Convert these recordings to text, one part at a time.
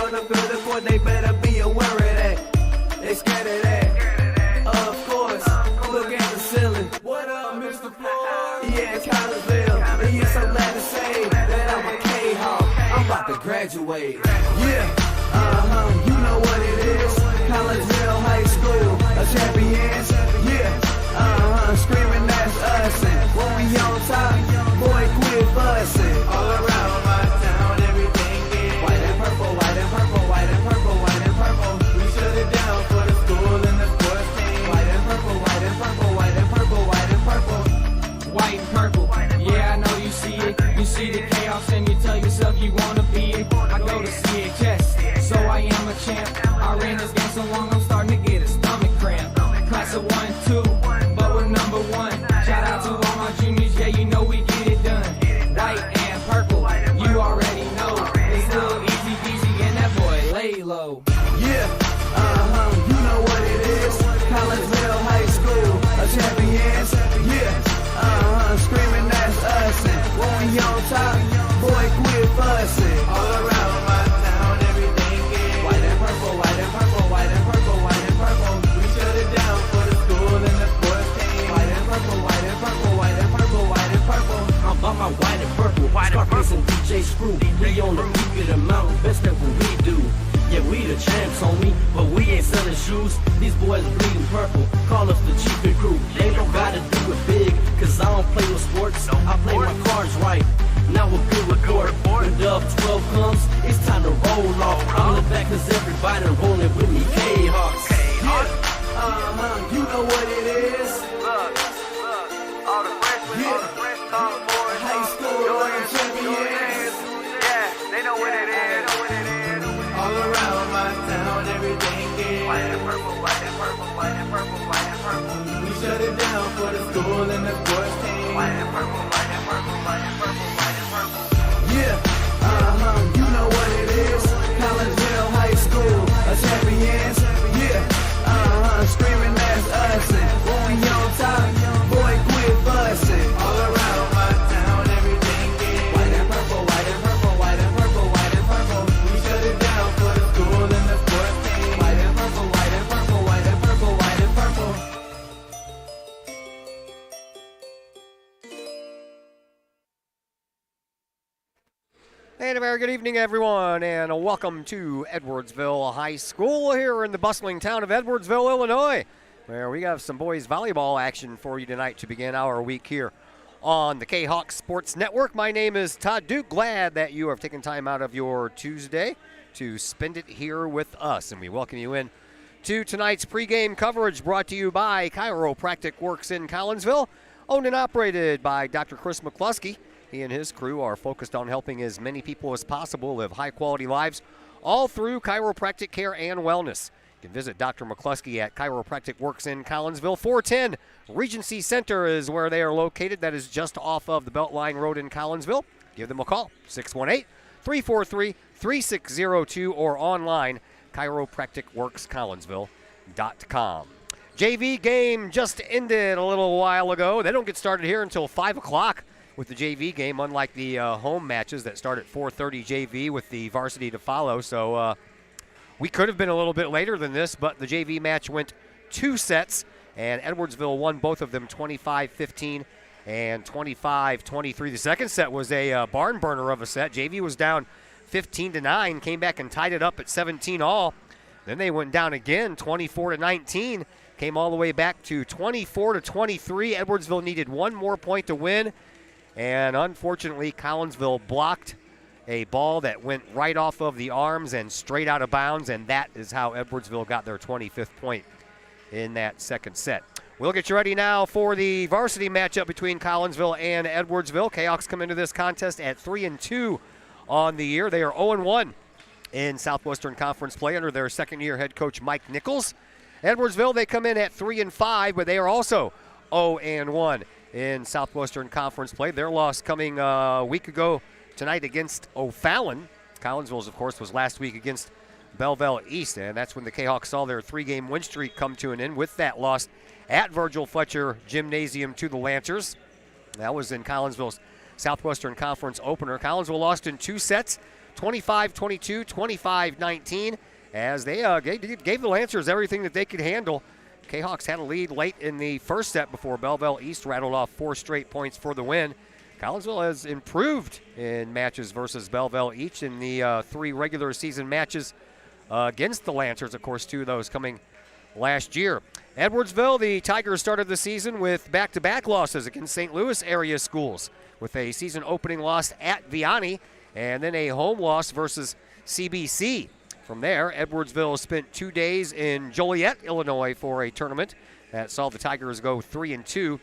on the field of court, they better be aware of that. They scared of that. Of course, look at the ceiling. What up, Mr. Floyd? Yeah, it's Collinsville. And yes, I'm glad to say that I'm a Kahok. I'm about to graduate. Yeah, you know what it is. Collinsville High School, a champions. Yeah, screaming that's us. And when we on top, boy, quit fussing. All around my town, everything is white and purple, white and purple, white and purple, white and purple. We shut it down for the school and the sports team. White and purple, white and purple, white and purple, white and purple. White and purple, yeah, I know you see it. You see the chaos and you tell yourself you wanna be it. I go to CHS, so I am a champ. I ran this game so long, I'm starting to get a stomach cramp. Class of 1-2, but we're number one. Shout out to all my juniors, yeah, you know we get it done. White and purple, you already know. It's little easy peasy and that boy lay low. Yeah, you know what it is. Collinsville High School, a champions. Yeah, screaming that's us. And when we on top, boy, quit fussing. All around my town, everything is white and purple, white and purple, white and purple, white and purple. We shut it down for the school and the sports team. White and purple, white and purple, white and purple, white and purple. I'm about my white and purple, Scarface and DJ Screw. We on the peak of the mountain, best at what we do. Yeah, we the champs, homie, but we ain't selling shoes. These boys bleeding purple, call us the cheapin' crew. They don't gotta do it big, cause I don't play with sports. I play my cards right, now we're good report. When Dub 12 comes, it's time to roll off. I'm in the back cause everybody rolling with me, K-Hawks. Yeah, you know what it is. Look, all the freshmen, High school champions. yeah, they know what it is. All around my town, everything is White and purple, white and purple, white and purple, white and purple. we shut it down for the school and the sports team. White and purple, white and purple, white and purple, white and purple. Yeah, you know what it is. Collinsville High School, a champions. Yeah, screaming that's us. And when we on top, boy, quit fussing. All around my town, everything is white and purple, white and purple, white and purple, white and purple. We shut it down for the school and the sports team. White and purple, white and purple, white and purple, white and purple. And a very good evening, everyone, and welcome to Edwardsville High School here in the bustling town of Edwardsville, Illinois, where we have some boys volleyball action for you tonight to begin our week here on the Kahok Sports Network. My name is Todd Duke. Glad that you have taken time out of your Tuesday to spend it here with us, and we welcome you in to tonight's pregame coverage brought to you by Chiropractic Works in Collinsville, owned and operated by Dr. Chris McCluskey. He and his crew are focused on helping as many people as possible live high-quality lives all through chiropractic care and wellness. You can visit Dr. McCluskey at Chiropractic Works in Collinsville. 410 Regency Center is where they are located. That is just off of the Beltline Road in Collinsville. Give them a call, 618-343-3602, or online, chiropracticworkscollinsville.com. JV game just ended a little while ago. They don't get started here until 5 o'clock. With the JV game, unlike the home matches that start at 4:30 JV with the varsity to follow. So we could have been a little bit later than this, but the JV match went 2 sets, and Edwardsville won both of them 25-15 and 25-23. The second set was a barn burner of a set. JV was down 15-9, came back and tied it up at 17 all. Then they went down again 24-19, came all the way back to 24-23. Edwardsville needed one more point to win. And unfortunately, Collinsville blocked a ball that went right off of the arms and straight out of bounds, and that is how Edwardsville got their 25th point in that second set. We'll get you ready now for the varsity matchup between Collinsville and Edwardsville. Kahawks come into this contest at 3-2 on the year. They are 0-1 in Southwestern Conference play under their second-year head coach Mike Nichols. Edwardsville, they come in at 3-5, but they are also 0-1 in Southwestern Conference play. Their loss coming a week ago tonight against O'Fallon. Collinsville's, of course, was last week against Belleville East, and that's when the Kahawks saw their 3-game win streak come to an end with that loss at Virgil Fletcher Gymnasium to the Lancers. That was in Collinsville's Southwestern Conference opener. Collinsville lost in 2 sets 25-22, 25-19, as they gave the Lancers everything that they could handle. Kahawks had a lead late in the first set before Belleville East rattled off 4 straight points for the win. Collinsville has improved in matches versus Belleville each in the 3 regular season matches against the Lancers, of course, 2 of those coming last year. Edwardsville, the Tigers started the season with back-to-back losses against St. Louis area schools, with a season opening loss at Vianney and then a home loss versus CBC. From there, Edwardsville spent 2 days in Joliet, Illinois for a tournament that saw the Tigers go 3-2.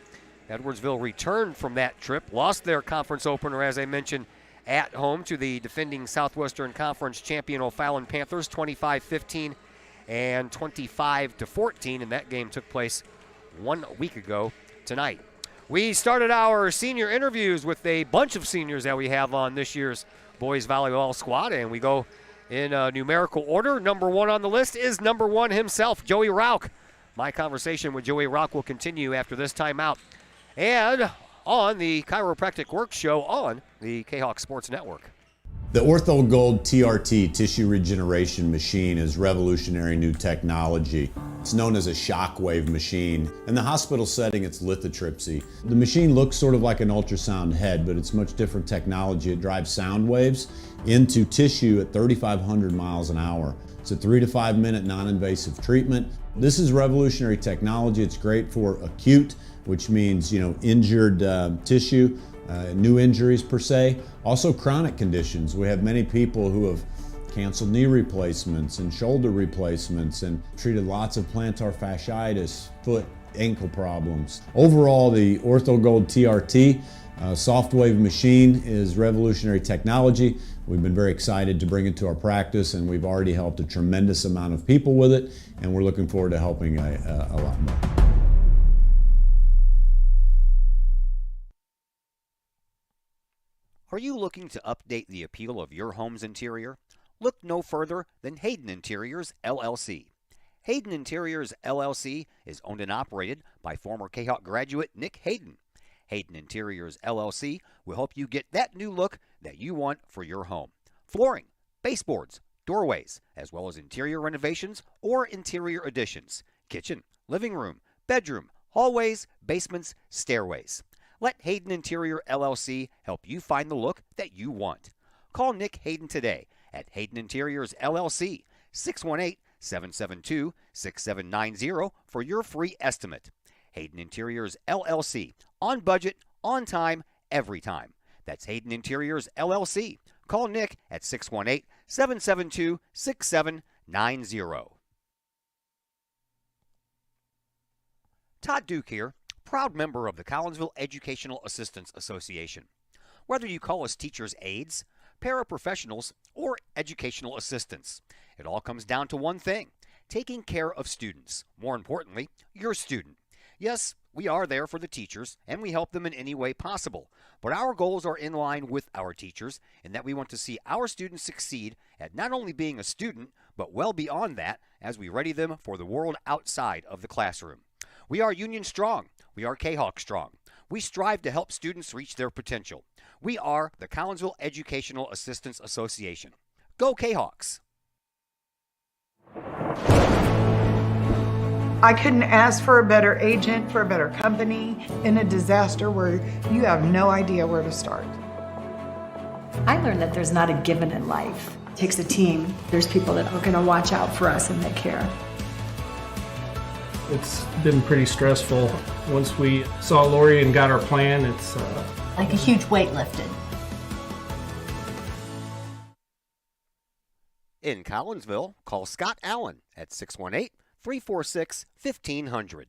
Edwardsville returned from that trip, lost their conference opener, as I mentioned, at home to the defending Southwestern Conference champion O'Fallon Panthers, 25-15 and 25-14, and that game took place 1 week ago tonight. We started our senior interviews with a bunch of seniors that we have on this year's boys volleyball squad, and we go in numerical order. Number 1 on the list is number 1 himself, Joey Rauch. My conversation with Joey Rauch will continue after this timeout and on the Chiropractic Work Show on the Kahok Sports Network. The Ortho Gold TRT tissue regeneration machine is revolutionary new technology. It's known as a shockwave machine. In the hospital setting, it's lithotripsy. The machine looks sort of like an ultrasound head, but it's much different technology. It drives sound waves into tissue at 3,500 miles an hour. It's a 3 to 5 minute non-invasive treatment. This is revolutionary technology. It's great for acute, which means, injured tissue. New injuries per se, also chronic conditions. We have many people who have canceled knee replacements and shoulder replacements and treated lots of plantar fasciitis, foot, ankle problems. Overall, the Ortho Gold TRT soft wave machine is revolutionary technology. We've been very excited to bring it to our practice, and we've already helped a tremendous amount of people with it, and we're looking forward to helping a lot more. Are you looking to update the appeal of your home's interior? Look no further than Hayden Interiors, LLC. Hayden Interiors, LLC is owned and operated by former Kahok graduate Nick Hayden. Hayden Interiors, LLC will help you get that new look that you want for your home. Flooring, baseboards, doorways, as well as interior renovations or interior additions, kitchen, living room, bedroom, hallways, basements, stairways. Let Hayden Interior LLC help you find the look that you want. Call Nick Hayden today at Hayden Interiors LLC, 618-772-6790 for your free estimate. Hayden Interiors LLC, on budget, on time, every time. That's Hayden Interiors LLC. Call Nick at 618-772-6790. Todd Duke here, proud member of the Collinsville Educational Assistance Association. Whether you call us teachers' aides, paraprofessionals, or educational assistants, it all comes down to one thing: taking care of students. More importantly, your student. Yes, we are there for the teachers, and we help them in any way possible. But our goals are in line with our teachers, in that we want to see our students succeed at not only being a student, but well beyond that as we ready them for the world outside of the classroom. We are Union Strong. We are Kahok Strong. We strive to help students reach their potential. We are the Collinsville Educational Assistance Association. Go Kahawks! I couldn't ask for a better agent, for a better company in a disaster where you have no idea where to start. I learned that there's not a given in life. It takes a team. There's people that are going to watch out for us and that care. It's been pretty stressful. Once we saw Lori and got our plan, it's like a huge weight lifted. In Collinsville, call Scott Allen at 618-346-1500.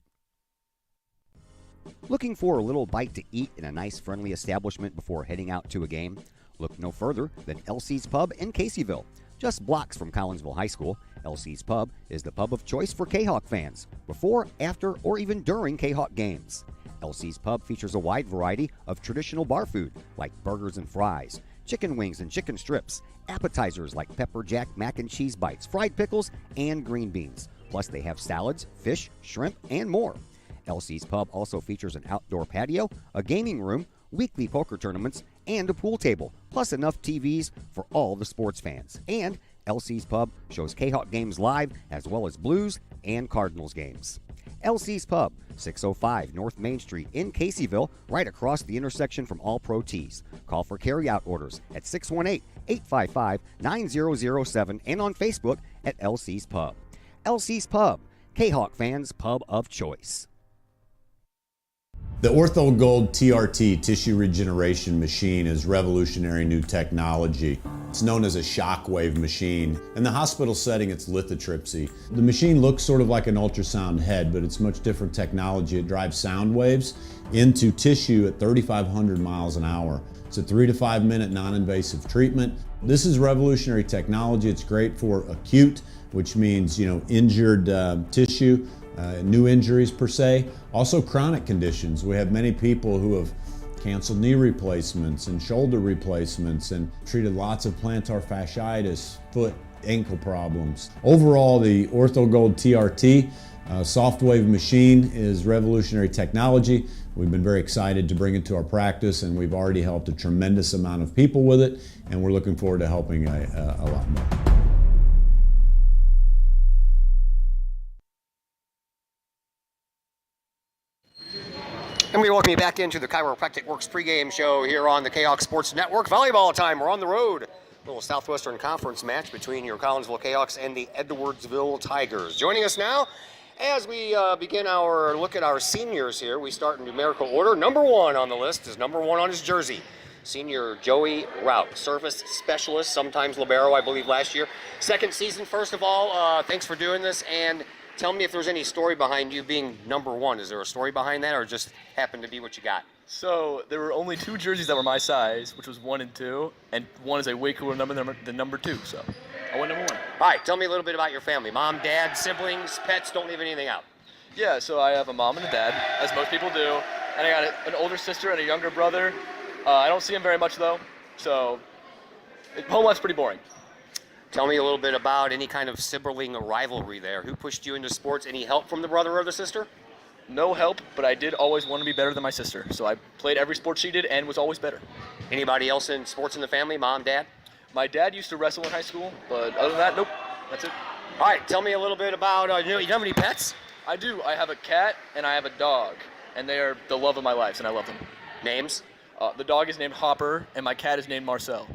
Looking for a little bite to eat in a nice, friendly establishment before heading out to a game? Look no further than LC's Pub in Caseyville. Just blocks from Collinsville High School, LC's Pub is the pub of choice for Kahawk fans, before, after, or even during Kahawk games. LC's Pub features a wide variety of traditional bar food, like burgers and fries, chicken wings and chicken strips, appetizers like pepper jack mac and cheese bites, fried pickles, and green beans. Plus, they have salads, fish, shrimp, and more. LC's Pub also features an outdoor patio, a gaming room, weekly poker tournaments, and a pool table, plus enough TVs for all the sports fans. And LC's Pub shows Kahok games live as well as Blues and Cardinals games. LC's Pub, 605 North Main Street in Caseyville, right across the intersection from All Pro Tees. Call for carry-out orders at 618-855-9007 and on Facebook at LC's Pub. LC's Pub, Kahok fans' pub of choice. The Ortho Gold TRT tissue regeneration machine is revolutionary new technology. It's known as a shockwave machine. In the hospital setting, it's lithotripsy. The machine looks sort of like an ultrasound head, but it's much different technology. It drives sound waves into tissue at 3,500 miles an hour. It's a 3 to 5 minute non-invasive treatment. This is revolutionary technology. It's great for acute, which means, injured tissue. New injuries per se, also chronic conditions. We have many people who have canceled knee replacements and shoulder replacements and treated lots of plantar fasciitis, foot, ankle problems. Overall, the OrthoGold TRT soft wave machine is revolutionary technology. We've been very excited to bring it to our practice, and we've already helped a tremendous amount of people with it, and we're looking forward to helping a lot more. And we welcome you back into the Chiropractic Works pregame show here on the Kahok Sports Network. Volleyball time. We're on the road. A little Southwestern Conference match between your Collinsville Kahoks and the Edwardsville Tigers. Joining us now as we begin our look at our seniors here. We start in numerical order. Number 1 on the list is number 1 on his jersey. Senior Joey Rout, service specialist, sometimes libero, I believe, last year. Second season, first of all, thanks for doing this. And tell me if there's any story behind you being number 1. Is there a story behind that, or just happened to be what you got? So there were only 2 jerseys that were my size, which was 1 and 2, and 1 is a way cooler number than number 2, so I went number 1. All right, tell me a little bit about your family. Mom, dad, siblings, pets, don't leave anything out. Yeah, so I have a mom and a dad, as most people do, and I got an older sister and a younger brother. I don't see him very much, though, so home life's pretty boring. Tell me a little bit about any kind of sibling rivalry there. Who pushed you into sports? Any help from the brother or the sister? No help, but I did always want to be better than my sister. So I played every sport she did and was always better. Anybody else in sports in the family? Mom, dad? My dad used to wrestle in high school, but other than that, nope. That's it. All right, tell me a little bit about, you have any pets? I do. I have a cat and I have a dog, and they are the love of my life, and I love them. Names? The dog is named Hopper, and my cat is named Marcel.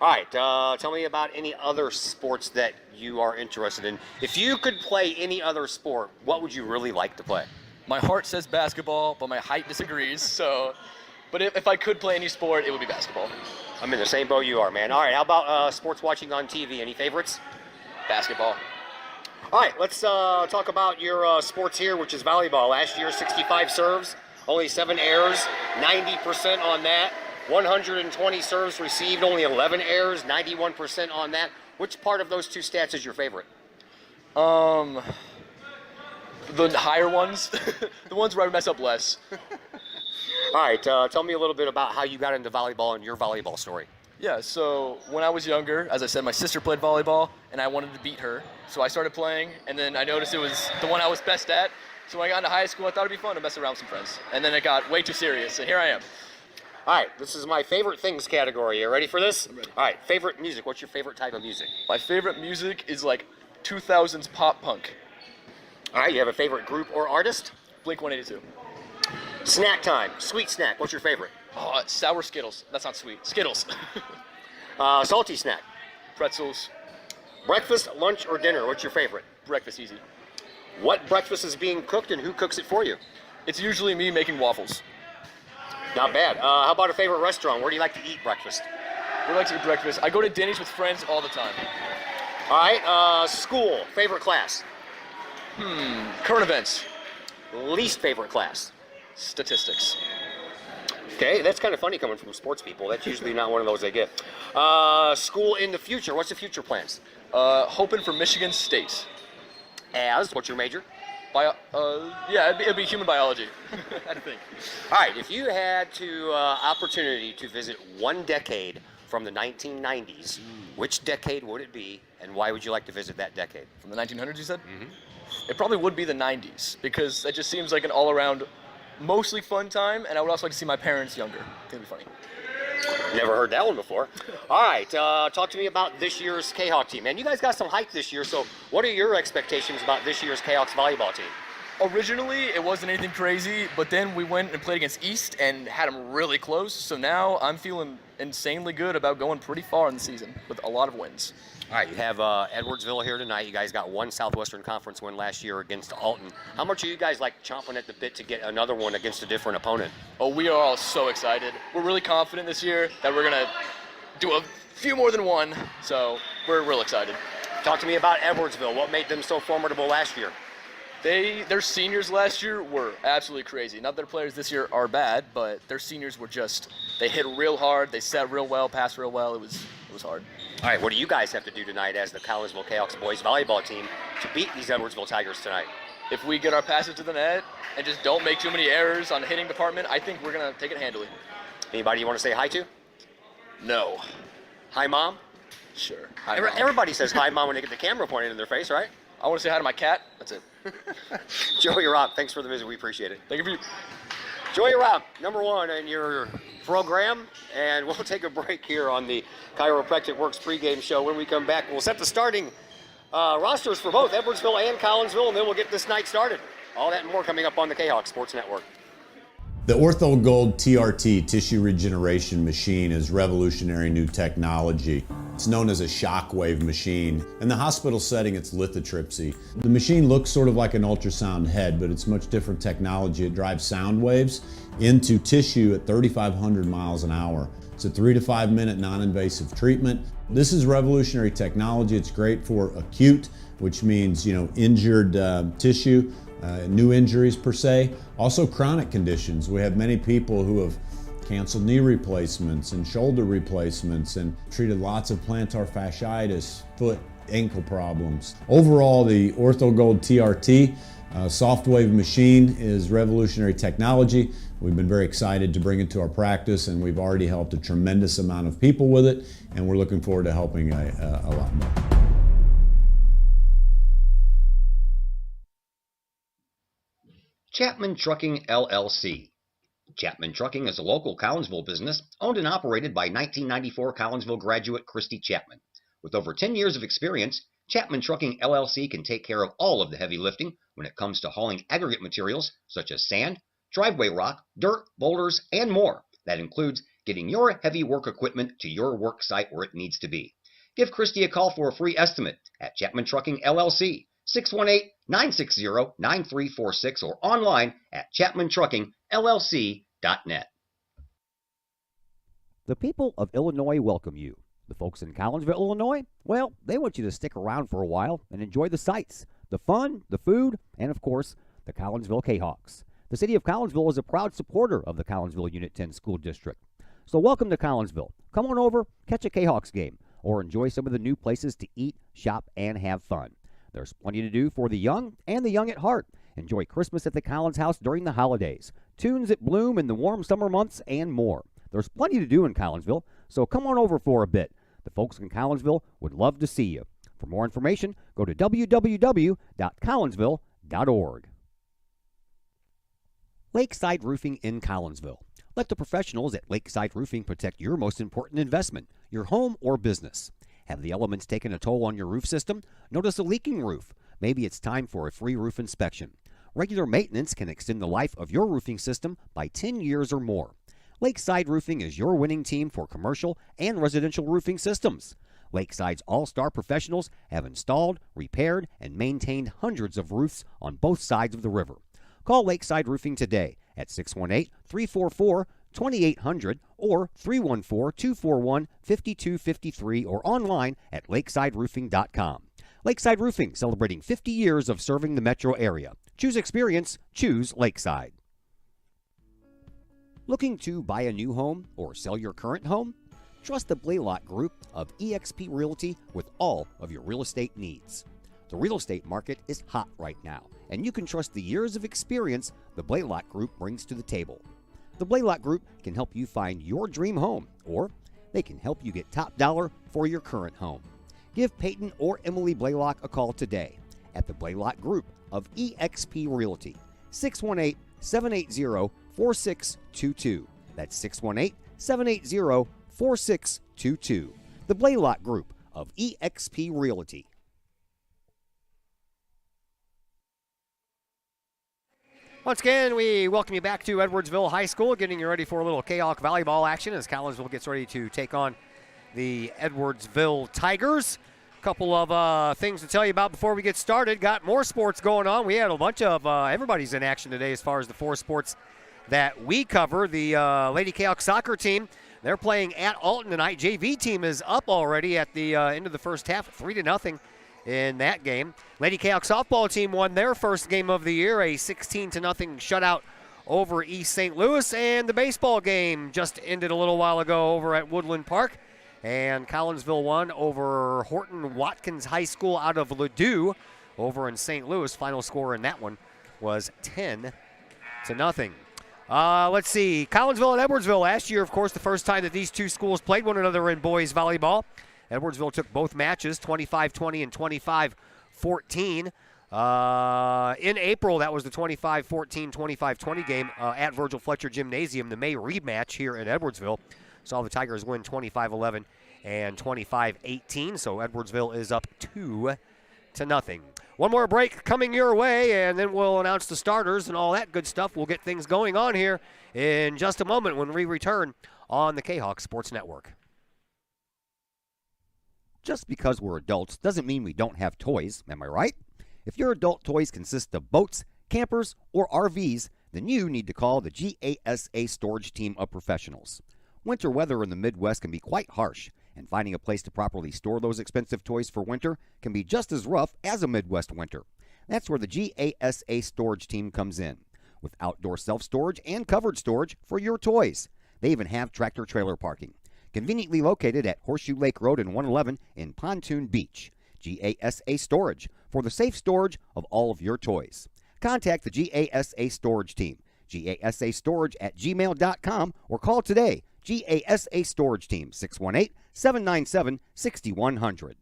All right, tell me about any other sports that you are interested in. If you could play any other sport, what would you really like to play? My heart says basketball, but my height disagrees, so... But if I could play any sport, it would be basketball. I'm in the same boat you are, man. All right, how about sports watching on TV? Any favorites? Basketball. All right, let's talk about your sports here, which is volleyball. Last year, 65 serves, only 7 errors, 90% on that. 120 serves received, only 11 errors, 91% on that. Which part of those 2 stats is your favorite? The higher ones. The ones where I mess up less. All right, tell me a little bit about how you got into volleyball and your volleyball story. Yeah, so when I was younger, as I said, my sister played volleyball, and I wanted to beat her. So I started playing, and then I noticed it was the one I was best at. So when I got into high school, I thought it'd be fun to mess around with some friends. And then it got way too serious, and here I am. All right, this is my favorite things category. You ready for this? I'm ready. All right, favorite music. What's your favorite type of music? My favorite music is like 2000s pop punk. All right, you have a favorite group or artist? Blink-182. Snack time. Sweet snack. What's your favorite? Oh, sour Skittles. That's not sweet. Skittles. Salty snack. Pretzels. Breakfast, lunch, or dinner. What's your favorite? Breakfast, easy. What breakfast is being cooked and who cooks it for you? It's usually me making waffles. Not bad. How about a favorite restaurant? Where do you like to eat breakfast? Where do I like to eat breakfast? I go to Denny's with friends all the time. All right, school. Favorite class? Current events. Least favorite class? Statistics. Okay, that's kind of funny coming from sports people. That's usually not one of those they get. School in the future. What's the future plans? Hoping for Michigan State. What's your major? Yeah, it'd be human biology, I think. All right, if you had to opportunity to visit one decade from the 1990s, which decade would it be, and why would you like to visit that decade? From the 1900s, you said? It probably would be the 90s, because it just seems like an all-around, mostly fun time, and I would also like to see my parents younger. It'd be funny. Never heard that one before. All right, talk to me about this year's Kahok team. Man, you guys got some hype this year, so what are your expectations about this year's Kahok's volleyball team? Originally, it wasn't anything crazy, but then we went and played against East and had them really close. So now I'm feeling insanely good about going pretty far in the season with a lot of wins. All right, you have Edwardsville here tonight. You guys got one Southwestern Conference win last year against Alton. How much are you guys like chomping at the bit to get another one against a different opponent? Oh, we are all so excited. We're really confident this year that we're going to do a few more than one, so we're real excited. Talk to me about Edwardsville. What made them so formidable last year? Their seniors last year were absolutely crazy. Not that their players this year are bad, but their seniors were just, they hit real hard, they set real well, passed real well. It was hard. All right, what do you guys have to do tonight as the Collinsville Kahoks boys volleyball team to beat these Edwardsville Tigers tonight? If we get our passes to the net and just don't make too many errors on the hitting department, I think we're going to take it handily. Anybody you want to say hi to? No. Hi, Mom? Sure. Hi, Mom. Everybody says hi, Mom, when they get the camera pointed in their face, right? I want to say hi to my cat. That's it. Joey Rob, thanks for the visit. We appreciate it. Thank you. Joey Rob, number one in your program, and we'll take a break here on the Chiropractic Works pregame show. When we come back, we'll set the starting rosters for both Edwardsville and Collinsville, and then we'll get this night started. All that and more coming up on the Kahok Sports Network. The Ortho Gold TRT tissue regeneration machine is revolutionary new technology. It's known as a shockwave machine. In the hospital setting, it's lithotripsy. The machine looks sort of like an ultrasound head, but it's much different technology. It drives sound waves into tissue at 3,500 miles an hour. It's a 3 to 5 minute non-invasive treatment. This is revolutionary technology. It's great for acute, which means, injured tissue. New injuries per se, also chronic conditions. We have many people who have canceled knee replacements and shoulder replacements and treated lots of plantar fasciitis, foot, ankle problems. Overall, the Ortho Gold TRT soft wave machine is revolutionary technology. We've been very excited to bring it to our practice, and we've already helped a tremendous amount of people with it, and we're looking forward to helping a lot more. Chapman Trucking, LLC. Chapman Trucking is a local Collinsville business owned and operated by 1994 Collinsville graduate Christy Chapman. With over 10 years of experience, Chapman Trucking, LLC can take care of all of the heavy lifting when it comes to hauling aggregate materials such as sand, driveway rock, dirt, boulders, and more. That includes getting your heavy work equipment to your work site where it needs to be. Give Christy a call for a free estimate at Chapman Trucking, LLC. 618-960-9346 or online at chapmantruckingllc.net. The people of Illinois welcome you. The folks in Collinsville, Illinois, well, they want you to stick around for a while and enjoy the sights, the fun, the food, and of course, the Collinsville Kahawks. The city of Collinsville is a proud supporter of the Collinsville Unit 10 School District. So welcome to Collinsville. Come on over, catch a Kahawks game, or enjoy some of the new places to eat, shop, and have fun. There's plenty to do for the young and the young at heart. Enjoy Christmas at the Collins House during the holidays, tunes at Bloom in the warm summer months, and more. There's plenty to do in Collinsville, so come on over for a bit. The folks in Collinsville would love to see you. For more information, go to www.collinsville.org. Lakeside Roofing in Collinsville. Let the professionals at Lakeside Roofing protect your most important investment, your home or business. Have the elements taken a toll on your roof system? Notice a leaking roof? Maybe it's time for a free roof inspection. Regular maintenance can extend the life of your roofing system by 10 years or more. Lakeside Roofing is your winning team for commercial and residential roofing systems. Lakeside's all-star professionals have installed, repaired, and maintained hundreds of roofs on both sides of the river. Call Lakeside Roofing today at 618-344-2800 or 314-241-5253 or online at lakesideroofing.com. Lakeside Roofing, celebrating 50 years of serving the metro area. Choose experience, choose Lakeside. Looking to buy a new home or sell your current home? Trust the Blaylock Group of eXp Realty with all of your real estate needs. The real estate market is hot right now, and you can trust the years of experience the Blaylock Group brings to the table. The Blaylock Group can help you find your dream home, or they can help you get top dollar for your current home. Give Peyton or Emily Blaylock a call today at the Blaylock Group of eXp Realty, 618-780-4622. That's 618-780-4622. 4622. The Blaylock Group of eXp Realty. Once again, we welcome you back to Edwardsville High School, getting you ready for a little Kahok volleyball action as Collinsville gets ready to take on the Edwardsville Tigers. A couple of things to tell you about before we get started. Got more sports going on. We had a bunch of everybody's in action today as far as the four sports that we cover. The Lady Kahok soccer team, they're playing at Alton tonight. JV team is up already at the end of the first half, 3-0 in that game. Lady Kahok softball team won their first game of the year, a 16-0 shutout over East St. Louis. And the baseball game just ended a little while ago over at Woodland Park. And Collinsville won over Horton Watkins High School out of Ladue over in St. Louis. Final score in that one was 10-0. Let's see. Collinsville and Edwardsville last year, of course, the first time that these two schools played one another in boys volleyball. Edwardsville took both matches, 25-20 and 25-14. In April, that was the 25-14, 25-20 game at Virgil Fletcher Gymnasium. The May rematch here in Edwardsville saw the Tigers win 25-11 and 25-18. So Edwardsville is up 2-0. One more break coming your way, and then we'll announce the starters and all that good stuff. We'll get things going on here in just a moment when we return on the Kahok Sports Network. Just because we're adults doesn't mean we don't have toys, am I right? If your adult toys consist of boats, campers, or RVs, then you need to call the GASA storage team of professionals. Winter weather in the Midwest can be quite harsh, and finding a place to properly store those expensive toys for winter can be just as rough as a Midwest winter. That's where the GASA storage team comes in, with outdoor self-storage and covered storage for your toys. They even have tractor-trailer parking. Conveniently located at Horseshoe Lake Road and 111 in Pontoon Beach. GASA Storage for the safe storage of all of your toys. Contact the GASA Storage Team, gasastorage@gmail.com, or call today, GASA Storage Team, 618-797-6100.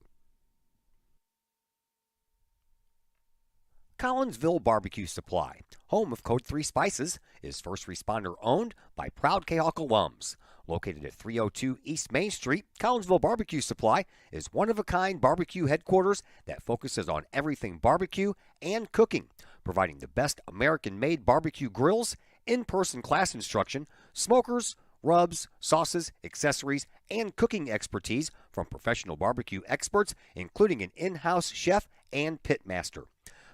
Collinsville Barbecue Supply, home of Code 3 Spices, is first responder owned by proud Kahok alums. Located at 302 East Main Street, Collinsville Barbecue Supply is one-of-a-kind barbecue headquarters that focuses on everything barbecue and cooking, providing the best American-made barbecue grills, in-person class instruction, smokers, rubs, sauces, accessories, and cooking expertise from professional barbecue experts, including an in-house chef and pit master.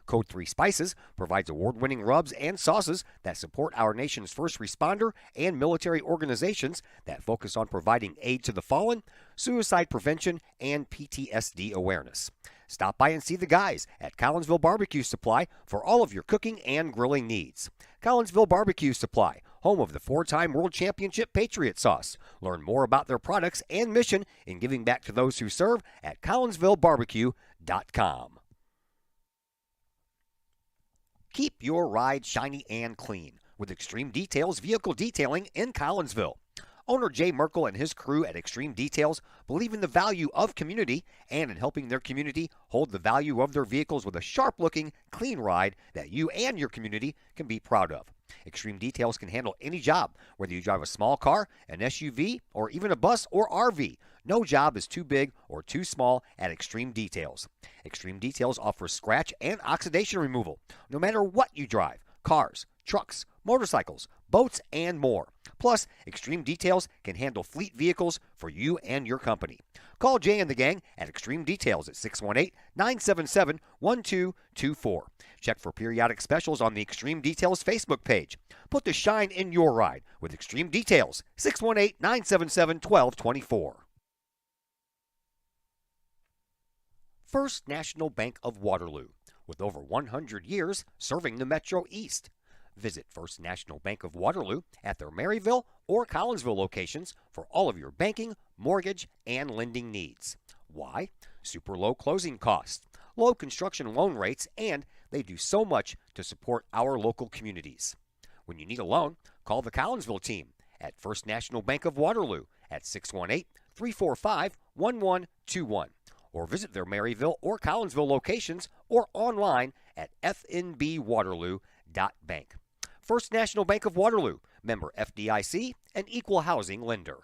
Code 3 Spices provides award-winning rubs and sauces that support our nation's first responder and military organizations that focus on providing aid to the fallen, suicide prevention, and PTSD awareness. Stop by and see the guys at Collinsville Barbecue Supply for all of your cooking and grilling needs. Collinsville Barbecue Supply, home of the 4-time World Championship Patriot Sauce. Learn more about their products and mission in giving back to those who serve at collinsvillebarbecue.com. Keep your ride shiny and clean with Extreme Details Vehicle Detailing in Collinsville. Owner Jay Merkel and his crew at Extreme Details believe in the value of community and in helping their community hold the value of their vehicles with a sharp-looking, clean ride that you and your community can be proud of. Extreme Details can handle any job, whether you drive a small car, an SUV, or even a bus or RV. No job is too big or too small at Extreme Details. Extreme Details offers scratch and oxidation removal, no matter what you drive: cars, trucks, motorcycles, boats, and more. Plus, Extreme Details can handle fleet vehicles for you and your company. Call Jay and the gang at Extreme Details at 618-977-1224. Check for periodic specials on the Extreme Details Facebook page. Put the shine in your ride with Extreme Details, 618-977-1224. First National Bank of Waterloo, with over 100 years serving the Metro East. Visit First National Bank of Waterloo at their Maryville or Collinsville locations for all of your banking, mortgage, and lending needs. Why? Super low closing costs, low construction loan rates, and they do so much to support our local communities. When you need a loan, call the Collinsville team at First National Bank of Waterloo at 618-345-1121. Or visit their Maryville or Collinsville locations or online at fnbwaterloo.bank. First National Bank of Waterloo, member FDIC, and equal housing lender.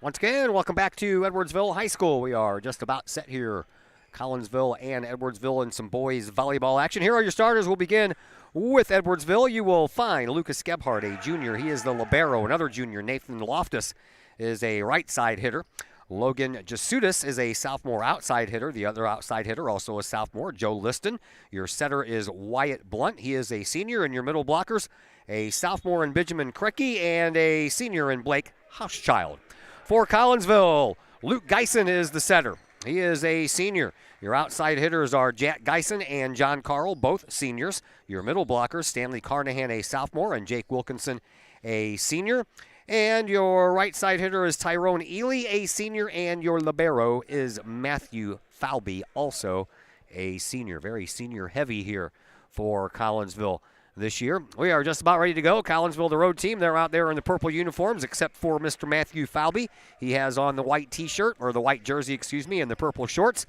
Once again, welcome back to Edwardsville High School. We are just about set here. Collinsville and Edwardsville in some boys volleyball action. Here are your starters. We'll begin with Edwardsville. You will find Lucas Gebhardt, a junior. He is the libero. Another junior, Nathan Loftus, is a right side hitter. Logan Jasudis is a sophomore outside hitter. The other outside hitter, also a sophomore, Joe Liston. Your setter is Wyatt Blunt. He is a senior. And your middle blockers, a sophomore in Benjamin Krecky and a senior in Blake Hauschild. For Collinsville, Luke Geisen is the setter. He is a senior. Your outside hitters are Jack Geisen and John Carl, both seniors. Your middle blockers, Stanley Carnahan, a sophomore, and Jake Wilkinson, a senior. And your right side hitter is Tyrone Ely, a senior, and your libero is Matthew Falby, also a senior. Very senior heavy here for Collinsville this year. We are just about ready to go. Collinsville, the road team, they're out there in the purple uniforms, except for Mr. Matthew Falby. He has on the white t-shirt, or the white jersey, and the purple shorts.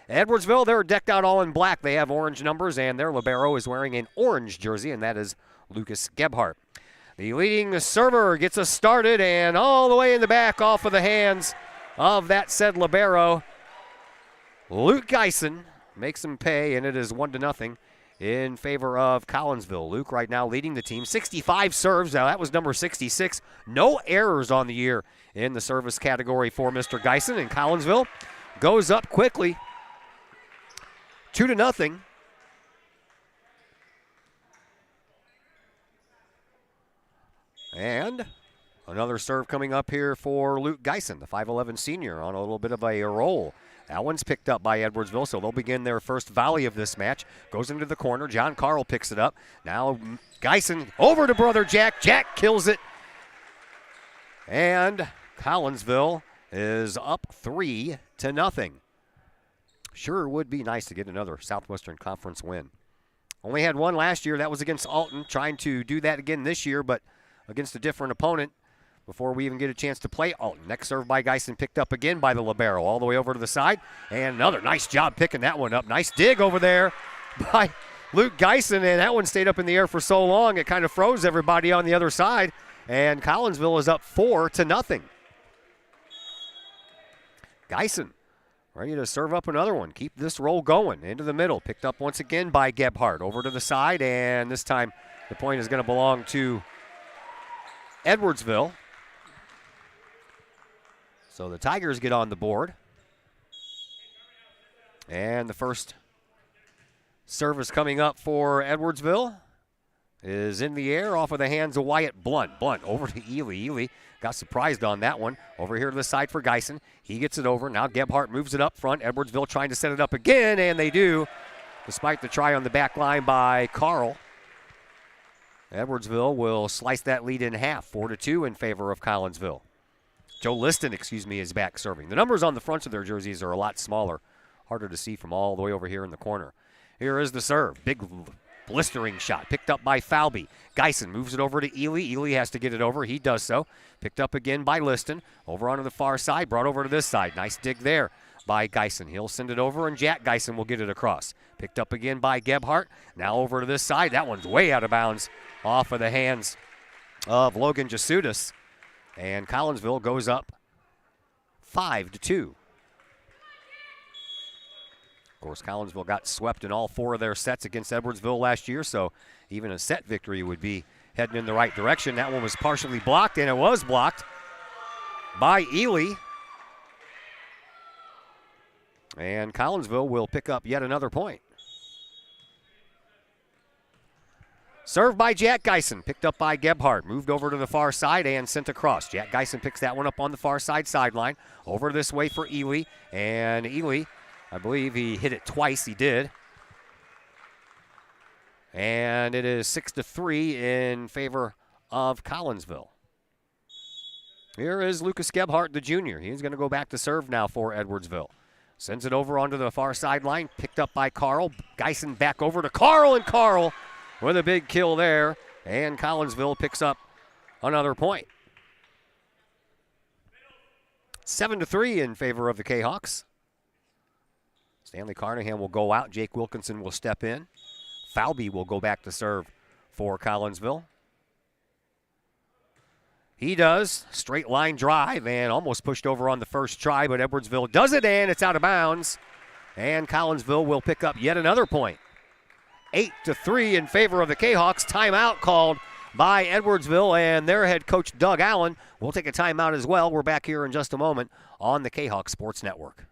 Edwardsville, they're decked out all in black. They have orange numbers, and their libero is wearing an orange jersey, and that is Lucas Gebhardt. The leading server gets us started, and all the way in the back off of the hands of that said libero, Luke Geisen makes him pay, and it is 1-0 in favor of Collinsville. Luke right now leading the team. 65 serves. Now that was number 66. No errors on the year in the service category for Mr. Geisen, and Collinsville goes up quickly. 2-0. And another serve coming up here for Luke Geisen, the 5'11 senior, on a little bit of a roll. That one's picked up by Edwardsville, so they'll begin their first volley of this match. Goes into the corner. John Carl picks it up. Now Geisen over to brother Jack. Jack kills it. And Collinsville is up 3-0. Sure would be nice to get another Southwestern Conference win. Only had one last year. That was against Alton. Trying to do that again this year, but against a different opponent before we even get a chance to play Alton. Next serve by Geisen, picked up again by the libero, all the way over to the side. And another nice job picking that one up. Nice dig over there by Luke Geisen, and that one stayed up in the air for so long it kind of froze everybody on the other side. And Collinsville is up 4-0. Geisen ready to serve up another one. Keep this roll going. Into the middle. Picked up once again by Gebhardt. Over to the side, and this time the point is going to belong to Edwardsville. So the Tigers get on the board. And the first service coming up for Edwardsville is in the air off of the hands of Wyatt Blunt. Blunt over to Ely. Ely got surprised on that one. Over here to the side for Geisen. He gets it over. Now Gebhardt moves it up front. Edwardsville trying to set it up again, and they do, despite the try on the back line by Carl. Edwardsville will slice that lead in half, 4-2 in favor of Collinsville. Joe Liston, is back serving. The numbers on the fronts of their jerseys are a lot smaller. Harder to see from all the way over here in the corner. Here is the serve. Big blistering shot. Picked up by Falby. Geisen moves it over to Ely. Ely has to get it over. He does so. Picked up again by Liston. Over onto the far side. Brought over to this side. Nice dig there by Geisen. He'll send it over, and Jack Geisen will get it across. Picked up again by Gebhardt. Now over to this side. That one's way out of bounds off of the hands of Logan Jasudis. And Collinsville goes up 5-2. Of course, Collinsville got swept in all 4 of their sets against Edwardsville last year, so even a set victory would be heading in the right direction. That one was partially blocked, and it was blocked by Ely. And Collinsville will pick up yet another point. Served by Jack Geisen, picked up by Gebhardt, moved over to the far side and sent across. Jack Geisen picks that one up on the far side sideline. Over this way for Ely, and Ely, I believe he hit it twice. He did. And it is 6-3 in favor of Collinsville. Here is Lucas Gebhardt, the junior. He's going to go back to serve now for Edwardsville. Sends it over onto the far sideline, picked up by Carl. Geisen back over to Carl, and Carl with a big kill there. And Collinsville picks up another point. 7-3 in favor of the Kahawks. Stanley Carnahan will go out. Jake Wilkinson will step in. Falby will go back to serve for Collinsville. He does. Straight line drive and almost pushed over on the first try, but Edwardsville does it, and it's out of bounds. And Collinsville will pick up yet another point. 8-3 in favor of the Kahawks. Timeout called by Edwardsville and their head coach, Doug Allen. We'll take a timeout as well. We're back here in just a moment on the Kahawk Sports Network.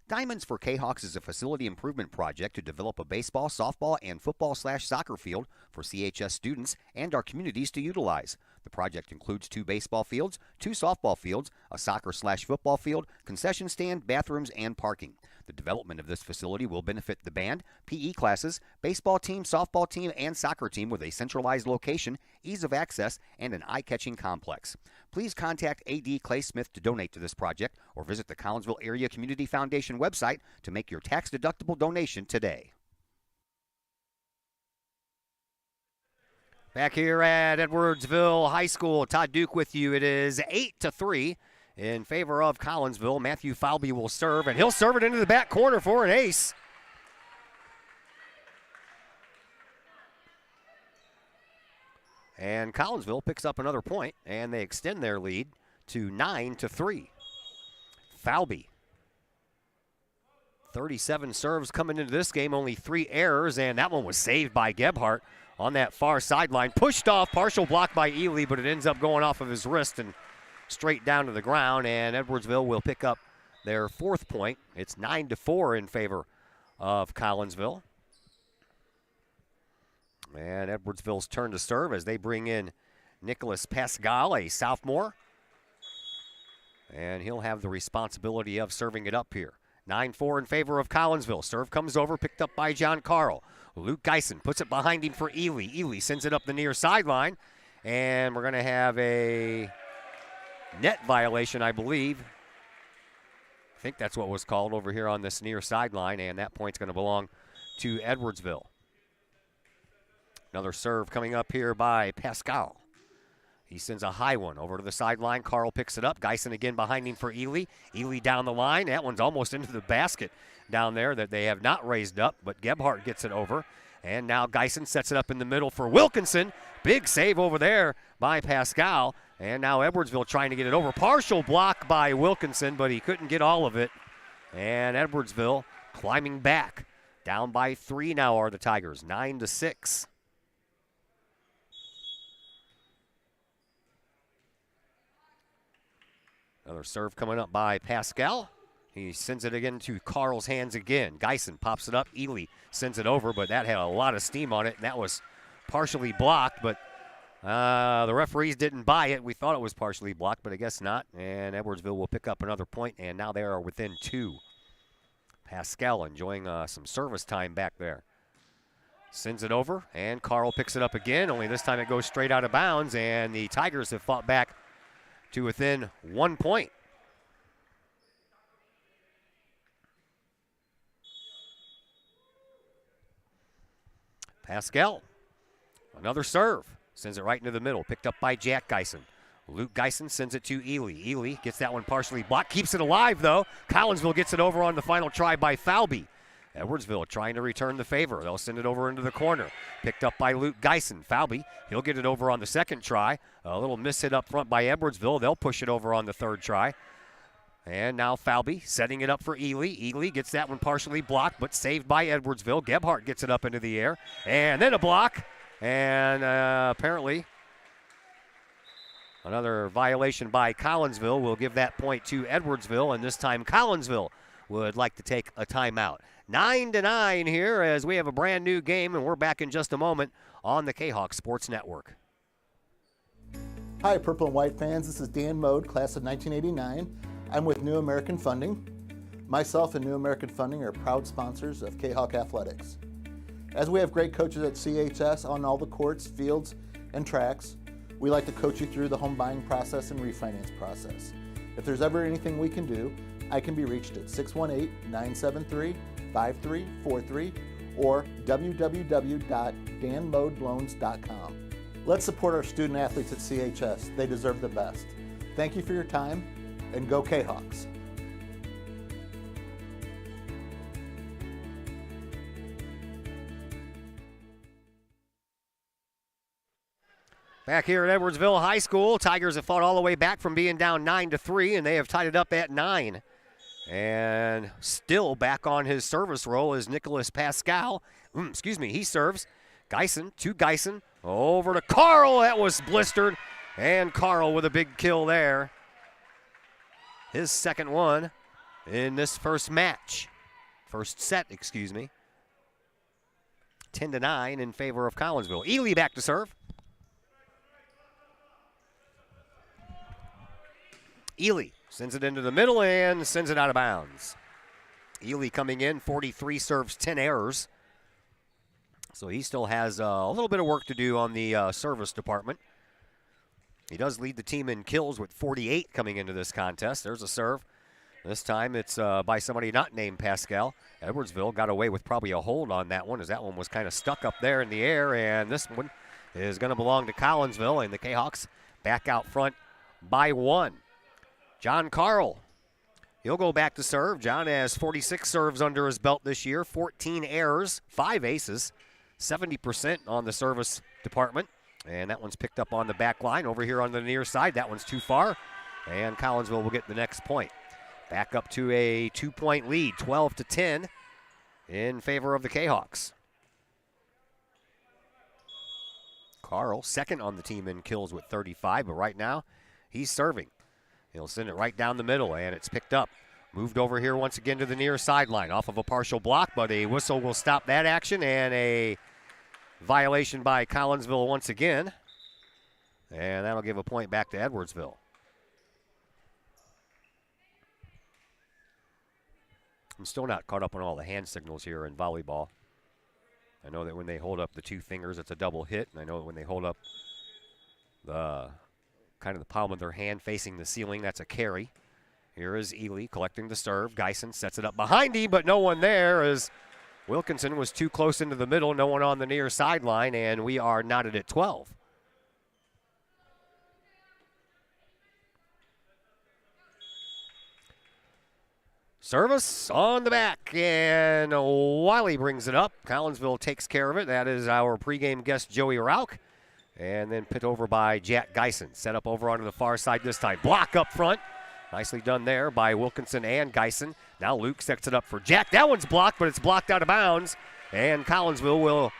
Diamonds for Kahawks is a facility improvement project to develop a baseball, softball, and football/soccer field for CHS students and our communities to utilize. The project includes 2 baseball fields, 2 softball fields, a soccer/football field, concession stand, bathrooms, and parking. The development of this facility will benefit the band, PE classes, baseball team, softball team, and soccer team with a centralized location, ease of access, and an eye-catching complex. Please contact A.D. Clay Smith to donate to this project or visit the Collinsville Area Community Foundation website to make your tax-deductible donation today. Back here at Edwardsville High School, Todd Duke with you. It is 8-3 in favor of Collinsville. Matthew Falby will serve, and he'll serve it into the back corner for an ace. And Collinsville picks up another point, and they extend their lead to 9-3. Falby, 37 serves coming into this game, only 3 errors, and that one was saved by Gebhardt on that far sideline. Pushed off, partial block by Ely, but it ends up going off of his wrist and straight down to the ground, and Edwardsville will pick up their 4th point. It's 9-4 in favor of Collinsville. And Edwardsville's turn to serve as they bring in Nicholas Pascal, a sophomore. And he'll have the responsibility of serving it up here. 9-4 in favor of Collinsville. Serve comes over, picked up by John Carl. Luke Geisen puts it behind him for Ely. Ely sends it up the near sideline. And we're going to have a net violation, I believe. I think that's what was called over here on this near sideline, and that point's going to belong to Edwardsville. Another serve coming up here by Pascal. He sends a high one over to the sideline. Carl picks it up. Geisen again behind him for Ely. Ely down the line. That one's almost into the basket down there that they have not raised up, but Gebhardt gets it over. And now Geisen sets it up in the middle for Wilkinson. Big save over there by Pascal. And now Edwardsville trying to get it over. Partial block by Wilkinson, but he couldn't get all of it. And Edwardsville climbing back. Down by 3 now are the Tigers, 9-6. Another serve coming up by Pascal. He sends it again to Carl's hands again. Geisen pops it up. Ely sends it over, but that had a lot of steam on it, and that was partially blocked, but the referees didn't buy it. We thought it was partially blocked, but I guess not. And Edwardsville will pick up another point, and now they are within 2. Pascal enjoying some service time back there. Sends it over, and Carl picks it up again, only this time it goes straight out of bounds, and the Tigers have fought back to within 1 point. Pascal, another serve. Sends it right into the middle, picked up by Jack Geisen. Luke Geisen sends it to Ely. Ely gets that one partially blocked, keeps it alive though. Collinsville gets it over on the final try by Falby. Edwardsville trying to return the favor. They'll send it over into the corner. Picked up by Luke Geisen. Falby, he'll get it over on the second try. A little miss hit up front by Edwardsville. They'll push it over on the 3rd try. And now Falby setting it up for Ely. Ely gets that one partially blocked, but saved by Edwardsville. Gebhardt gets it up into the air. And then a block. And apparently another violation by Collinsville will give that point to Edwardsville. And this time Collinsville would like to take a timeout. 9-9 here as we have a brand new game, and we're back in just a moment on the Kahok Sports Network. Hi, Purple and White fans. This is Dan Mode, class of 1989. I'm with New American Funding. Myself and New American Funding are proud sponsors of Kahok Athletics. As we have great coaches at CHS on all the courts, fields, and tracks, we like to coach you through the home buying process and refinance process. If there's ever anything we can do, I can be reached at 618-973-5343 or www.danmodeloans.com. Let's support our student athletes at CHS. They deserve the best. Thank you for your time, and go Kahawks. Back here at Edwardsville High School, Tigers have fought all the way back from being down 9-3, and they have tied it up at 9. And still back on his service roll is Nicholas Pascal. He serves. Geisen to Geisen. Over to Carl. That was blistered. And Carl with a big kill there. His second one in this first match. First set, 10-9 in favor of Collinsville. Ely back to serve. Ely sends it into the middle and sends it out of bounds. Ely coming in, 43 serves, 10 errors. So he still has a little bit of work to do on the service department. He does lead the team in kills with 48 coming into this contest. There's a serve. This time it's by somebody not named Pascal. Edwardsville got away with probably a hold on that one, as that one was kind of stuck up there in the air. And this one is going to belong to Collinsville, and the Kahawks back out front by 1. John Carl, he'll go back to serve. John has 46 serves under his belt this year, 14 errors, 5 aces, 70% on the service department. And that one's picked up on the back line over here on the near side. That one's too far, and Collinsville will get the next point. Back up to a 2-point lead, 12-10 in favor of the Kahawks. Carl, second on the team in kills with 35, but right now he's serving. He'll send it right down the middle, and it's picked up. Moved over here once again to the near sideline off of a partial block, but a whistle will stop that action, and a violation by Collinsville once again. And that'll give a point back to Edwardsville. I'm still not caught up on all the hand signals here in volleyball. I know that when they hold up the 2 fingers, it's a double hit, and I know that when they hold up the kind of the palm of their hand facing the ceiling, that's a carry. Here is Ely collecting the serve. Geisen sets it up behind him, but no one there as Wilkinson was too close into the middle. No one on the near sideline, and we are knotted at 12. Service on the back, and Wiley brings it up. Collinsville takes care of it. That is our pregame guest, Joey Rauch. And then put over by Jack Geisen. Set up over onto the far side this time. Block up front. Nicely done there by Wilkinson and Geisen. Now Luke sets it up for Jack. That one's blocked, but it's blocked out of bounds. And Collinsville will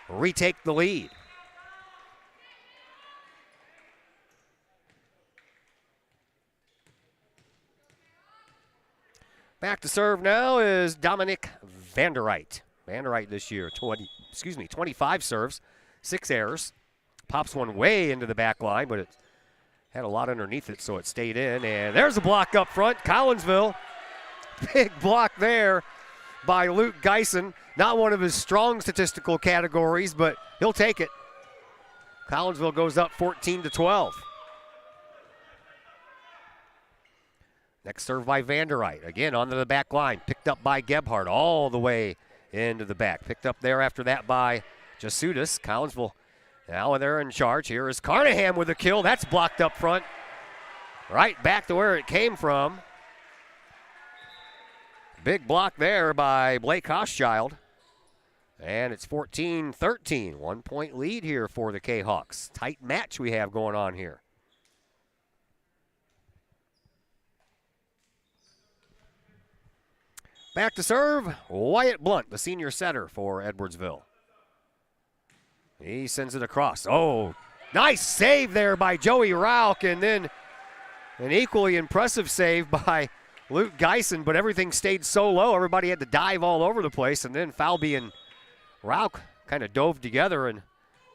retake the lead. Back to serve now is Dominic Vandereit. Vandereit this year, 25 serves, 6 errors. Pops one way into the back line, but it had a lot underneath it, so it stayed in. And there's a block up front. Collinsville, big block there by Luke Geisen. Not one of his strong statistical categories, but he'll take it. Collinsville goes up 14-12. Next serve by Vandereit. Again, onto the back line. Picked up by Gebhardt all the way into the back. Picked up there after that by Jasudas. Collinsville now they're in charge. Here is Carnahan with a kill. That's blocked up front. Right back to where it came from. Big block there by Blake Hochschild. And it's 14-13. 1-point lead here for the Kahawks. Tight match we have going on here. Back to serve, Wyatt Blunt, the senior setter for Edwardsville. He sends it across. Oh, nice save there by Joey Rauch, and then an equally impressive save by Luke Geisen, but everything stayed so low, everybody had to dive all over the place, and then Falby and Rauch kind of dove together, and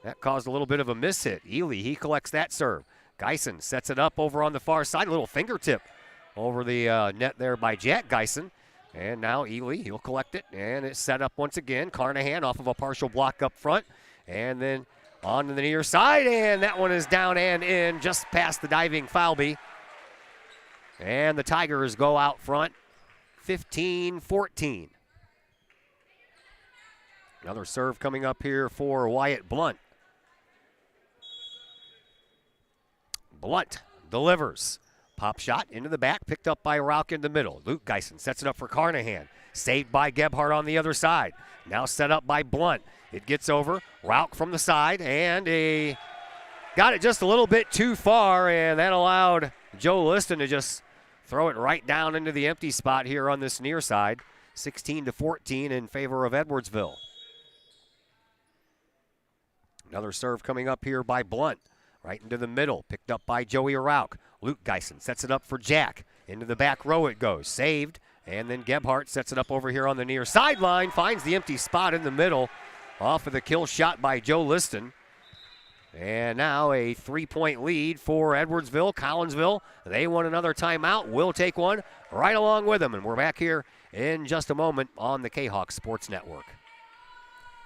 that caused a little bit of a miss hit. Ely, he collects that serve. Geisen sets it up over on the far side, a little fingertip over the net there by Jack Geisen. And now Ely, he'll collect it, and it's set up once again. Carnahan off of a partial block up front, and then on to the near side, and that one is down and in just past the diving Falby. And the Tigers go out front, 15-14. Another serve coming up here for Wyatt Blunt. Blunt delivers. Pop shot into the back, picked up by Rauch in the middle. Luke Geisen sets it up for Carnahan. Saved by Gebhardt on the other side. Now set up by Blunt. It gets over. Rauch from the side, and a got it just a little bit too far, and that allowed Joe Liston to just throw it right down into the empty spot here on this near side. 16-14 in favor of Edwardsville. Another serve coming up here by Blunt. Right into the middle, picked up by Joey Arauk. Luke Geisen sets it up for Jack. Into the back row it goes, saved. And then Gebhardt sets it up over here on the near sideline, finds the empty spot in the middle. Off of the kill shot by Joe Liston. And now a 3-point lead for Edwardsville. Collinsville, they want another timeout. We'll take one right along with them. And we're back here in just a moment on the Kahok Sports Network.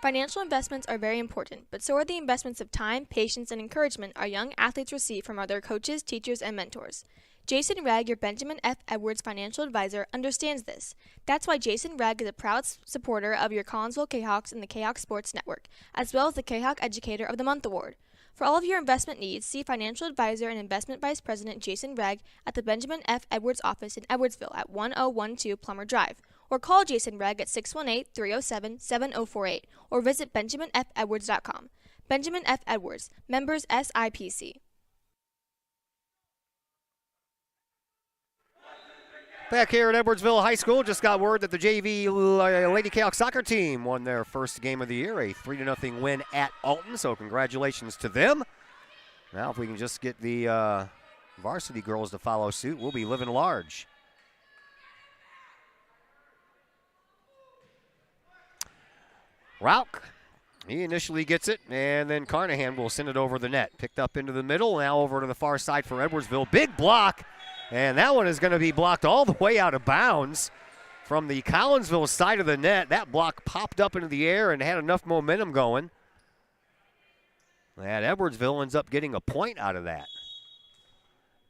Financial investments are very important, but so are the investments of time, patience, and encouragement our young athletes receive from other coaches, teachers, and mentors. Jason Ragg, your Benjamin F. Edwards financial advisor, understands this. That's why Jason Ragg is a proud supporter of your Collinsville Kahawks and the Kahok Sports Network, as well as the Kahok Educator of the Month Award. For all of your investment needs, see financial advisor and investment vice president Jason Ragg at the Benjamin F. Edwards office in Edwardsville at 1012 Plummer Drive, or call Jason Ragg at 618-307-7048, or visit benjaminfedwards.com. Benjamin F. Edwards, members SIPC. Back here at Edwardsville High School, just got word that the JV Lady Kahok soccer team won their first game of the year, a 3-0 win at Alton, so congratulations to them. Now if we can just get the varsity girls to follow suit, we'll be living large. Rauk, he initially gets it, and then Carnahan will send it over the net. Picked up into the middle, now over to the far side for Edwardsville. Big block. And that one is going to be blocked all the way out of bounds from the Collinsville side of the net. That block popped up into the air and had enough momentum going. And Edwardsville ends up getting a point out of that.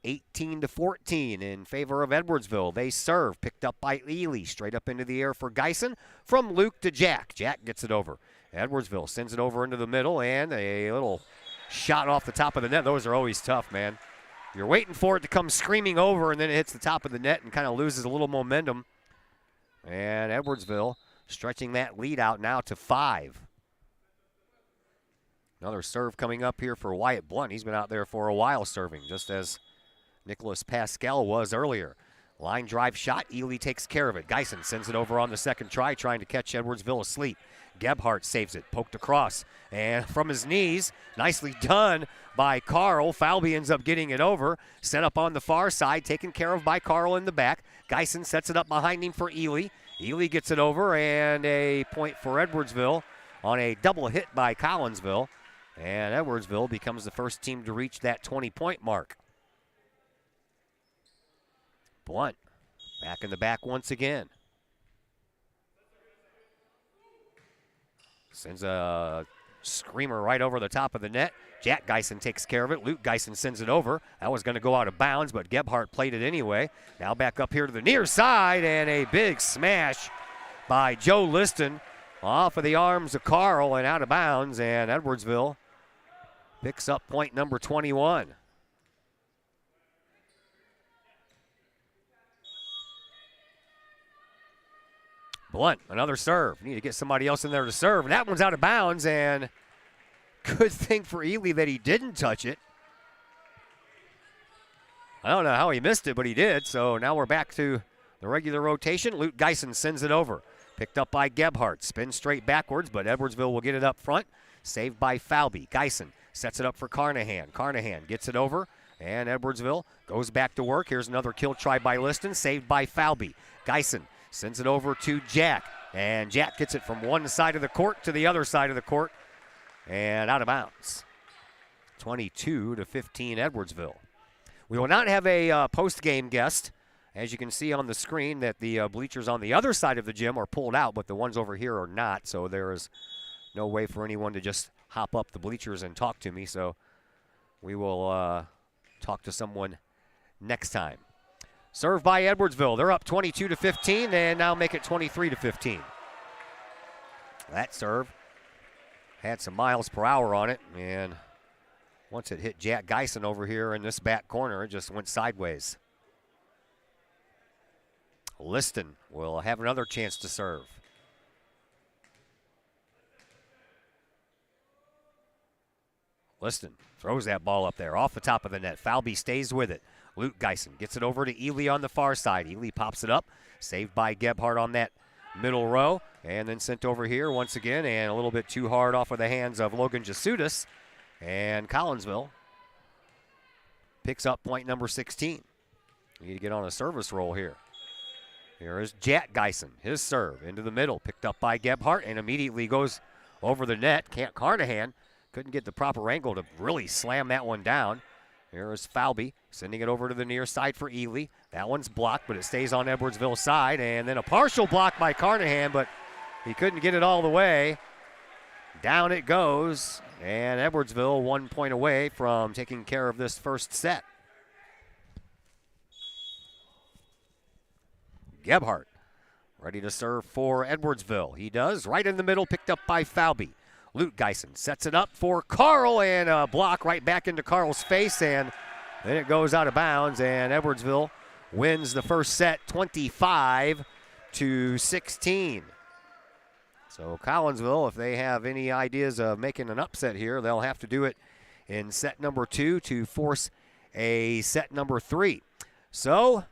18-14 in favor of Edwardsville. They serve, picked up by Ely, straight up into the air for Geisen. From Luke to Jack. Jack gets it over. Edwardsville sends it over into the middle, and a little shot off the top of the net. Those are always tough, man. You're waiting for it to come screaming over, and then it hits the top of the net and kind of loses a little momentum. And Edwardsville stretching that lead out now to 5. Another serve coming up here for Wyatt Blunt. He's been out there for a while serving, just as Nicholas Pascal was earlier. Line drive shot. Ely takes care of it. Geisen sends it over on the second try, trying to catch Edwardsville asleep. Gebhardt saves it, poked across, and from his knees, nicely done by Carl. Falby ends up getting it over, set up on the far side, taken care of by Carl in the back. Geisen sets it up behind him for Ely. Ely gets it over, and a point for Edwardsville on a double hit by Collinsville. And Edwardsville becomes the first team to reach that 20-point mark. Blunt back in the back once again. Sends a screamer right over the top of the net. Jack Geisen takes care of it. Luke Geisen sends it over. That was going to go out of bounds, but Gebhardt played it anyway. Now back up here to the near side, and a big smash by Joe Liston off of the arms of Carl and out of bounds, and Edwardsville picks up point number 21. Blunt, another serve. Need to get somebody else in there to serve. That one's out of bounds, and good thing for Ely that he didn't touch it. I don't know how he missed it, but he did. So now we're back to the regular rotation. Luke Geisen sends it over. Picked up by Gebhardt. Spins straight backwards, but Edwardsville will get it up front. Saved by Falby. Geisen sets it up for Carnahan. Carnahan gets it over, and Edwardsville goes back to work. Here's another kill try by Liston. Saved by Falby. Geisen sends it over to Jack, and Jack gets it from one side of the court to the other side of the court, and out of bounds. 22-15 Edwardsville. We will not have a post-game guest. As you can see on the screen that the bleachers on the other side of the gym are pulled out, but the ones over here are not, so there is no way for anyone to just hop up the bleachers and talk to me, so we will talk to someone next time. Served by Edwardsville. They're up 22-15 and now make it 23-15. That serve had some miles per hour on it, and once it hit Jack Geisen over here in this back corner, it just went sideways. Liston will have another chance to serve. Liston throws that ball up there off the top of the net. Falby stays with it. Luke Geisen gets it over to Ely on the far side. Ely pops it up, saved by Gebhardt on that middle row, and then sent over here once again, and a little bit too hard off of the hands of Logan Jasutis. And Collinsville picks up point number 16. We need to get on a service roll here. Here is Jack Geisen, his serve into the middle, picked up by Gebhardt, and immediately goes over the net. Carnahan couldn't get the proper angle to really slam that one down. Here is Falby sending it over to the near side for Ely. That one's blocked, but it stays on Edwardsville's side. And then a partial block by Carnahan, but he couldn't get it all the way. Down it goes, and Edwardsville 1 point away from taking care of this first set. Gebhardt ready to serve for Edwardsville. He does, right in the middle, picked up by Falby. Luke Geisen sets it up for Carl, and a block right back into Carl's face, and then it goes out of bounds, and Edwardsville wins the first set 25-16. So Collinsville, if they have any ideas of making an upset here, they'll have to do it in set number 2 to force a set number 3. So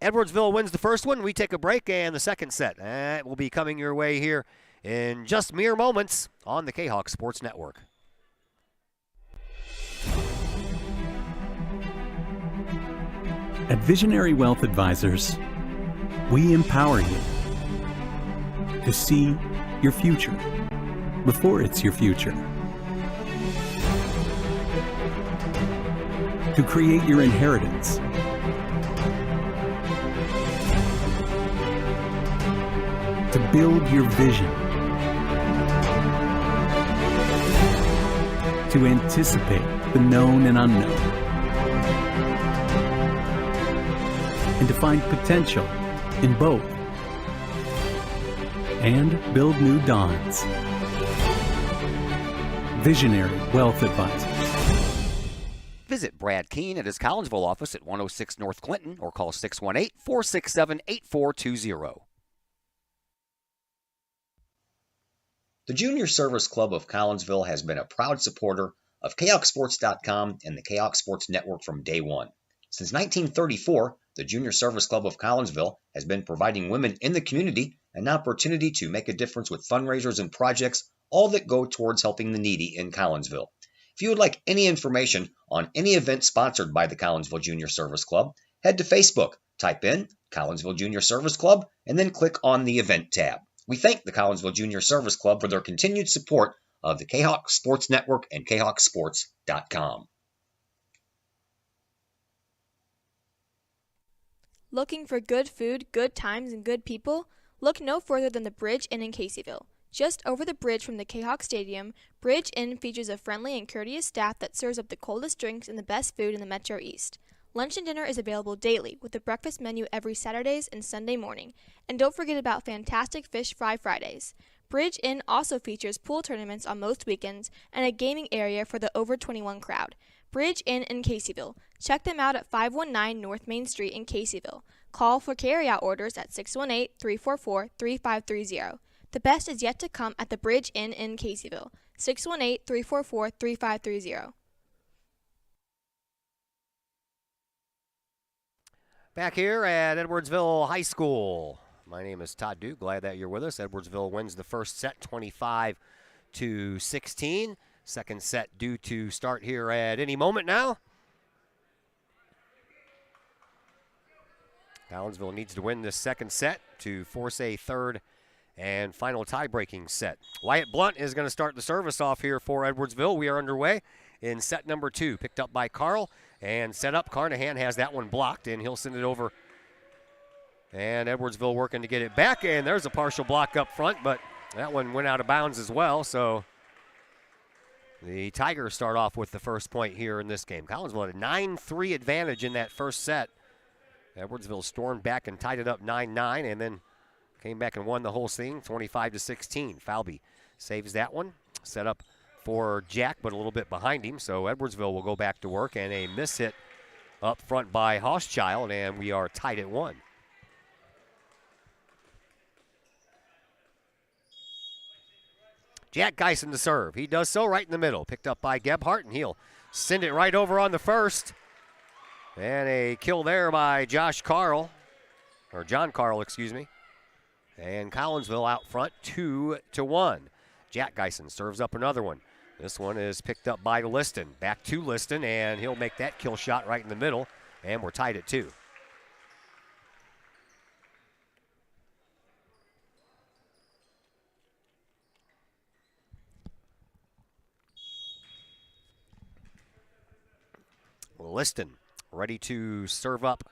Edwardsville wins the first one. We take a break, and the second set that will be coming your way here in just mere moments on the Kahok Sports Network. At Visionary Wealth Advisors, we empower you to see your future before it's your future, to create your inheritance, to build your vision, to anticipate the known and unknown, and to find potential in both, and build new dawns. Visionary Wealth Advisors. Visit Brad Keene at his Collinsville office at 106 North Clinton or call 618-467-8420. The Junior Service Club of Collinsville has been a proud supporter of KahokSports.com and the Kahok Sports Network from day one. Since 1934, the Junior Service Club of Collinsville has been providing women in the community an opportunity to make a difference with fundraisers and projects, all that go towards helping the needy in Collinsville. If you would like any information on any event sponsored by the Collinsville Junior Service Club, head to Facebook, type in Collinsville Junior Service Club, and then click on the Event tab. We thank the Collinsville Junior Service Club for their continued support of the Kahok Sports Network and KahokSports.com. Looking for good food, good times, and good people? Look no further than the Bridge Inn in Caseyville. Just over the bridge from the Kahok Stadium, Bridge Inn features a friendly and courteous staff that serves up the coldest drinks and the best food in the Metro East. Lunch and dinner is available daily with a breakfast menu every Saturdays and Sunday morning. And don't forget about fantastic fish fry Fridays. Bridge Inn also features pool tournaments on most weekends and a gaming area for the over 21 crowd. Bridge Inn in Caseyville. Check them out at 519 North Main Street in Caseyville. Call for carryout orders at 618-344-3530. The best is yet to come at the Bridge Inn in Caseyville. 618-344-3530. Back here at Edwardsville High School. My name is Todd Duke. Glad that you're with us. Edwardsville wins the first set 25-16. Second set due to start here at any moment now. Collinsville needs to win this second set to force a third and final tie-breaking set. Wyatt Blunt is going to start the service off here for Edwardsville. We are underway in set number 2. Picked up by Carl and set up. Carnahan has that one blocked, and he'll send it over. And Edwardsville working to get it back, and there's a partial block up front, but that one went out of bounds as well, so the Tigers start off with the first point here in this game. Collinsville had a 9-3 advantage in that first set. Edwardsville stormed back and tied it up 9-9, and then came back and won the whole thing 25-16. Falby saves that one. Set up for Jack, but a little bit behind him, so Edwardsville will go back to work, and a miss hit up front by Hochschild, and we are tied at 1. Jack Geisen to serve. He does so right in the middle. Picked up by Gebhardt, and he'll send it right over on the first. And a kill there by John Carl, excuse me. And Collinsville out front 2-1. Jack Geisen serves up another one. This one is picked up by Liston. Back to Liston, and he'll make that kill shot right in the middle. And we're tied at 2. Liston ready to serve up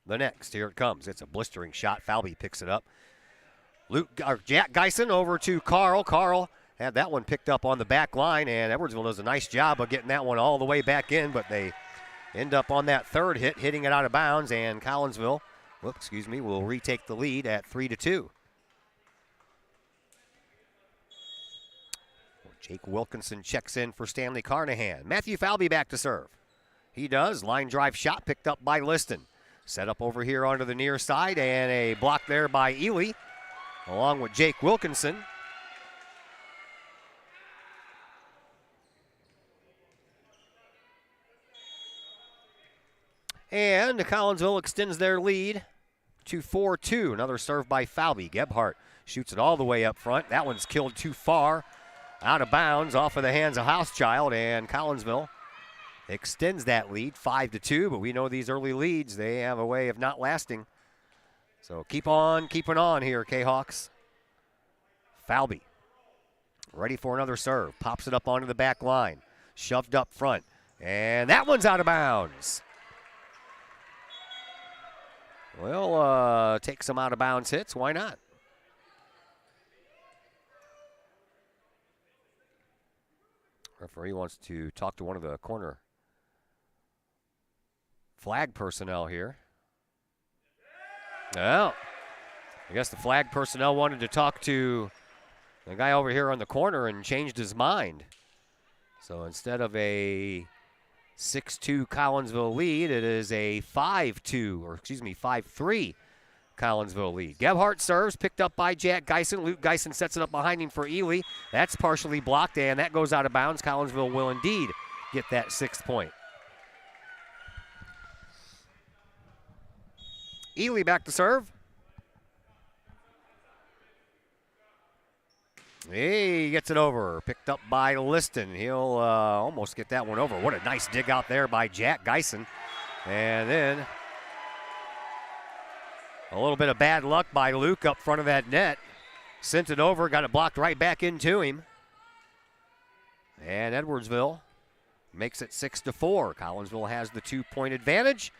the next. Here it comes. It's a blistering shot. Falvey picks it up. Jack Geisen over to Carl. Carl had that one picked up on the back line, and Edwardsville does a nice job of getting that one all the way back in, but they end up on that third hit, hitting it out of bounds, and Collinsville, will retake the lead at 3-2. Jake Wilkinson checks in for Stanley Carnahan. Matthew Falvey back to serve. He does. Line drive shot picked up by Liston. Set up over here onto the near side, and a block there by Ely, along with Jake Wilkinson. And Collinsville extends their lead to 4-2. Another serve by Falvey. Gebhardt shoots it all the way up front. That one's killed too far. Out of bounds, off of the hands of Housechild, and Collinsville extends that lead 5-2, but we know these early leads, they have a way of not lasting. So keep on keeping on here, K-Hawks. Falvey ready for another serve. Pops it up onto the back line. Shoved up front. And that one's out of bounds. We'll take some out of bounds hits. Why not? Referee wants to talk to one of the corner flag personnel here. Well, I guess the flag personnel wanted to talk to the guy over here on the corner and changed his mind. So instead of a 6-2 Collinsville lead, it is a 5-3 Collinsville lead. Gebhardt serves, picked up by Jack Geisen. Luke Geisen sets it up behind him for Ely. That's partially blocked, and that goes out of bounds. Collinsville will indeed get that 6th point. Ely back to serve. He gets it over. Picked up by Liston. He'll almost get that one over. What a nice dig out there by Jack Geisen. And then a little bit of bad luck by Luke up front of that net. Sent it over, got it blocked right back into him. And Edwardsville makes it 6-4. Collinsville has the 2-point advantage.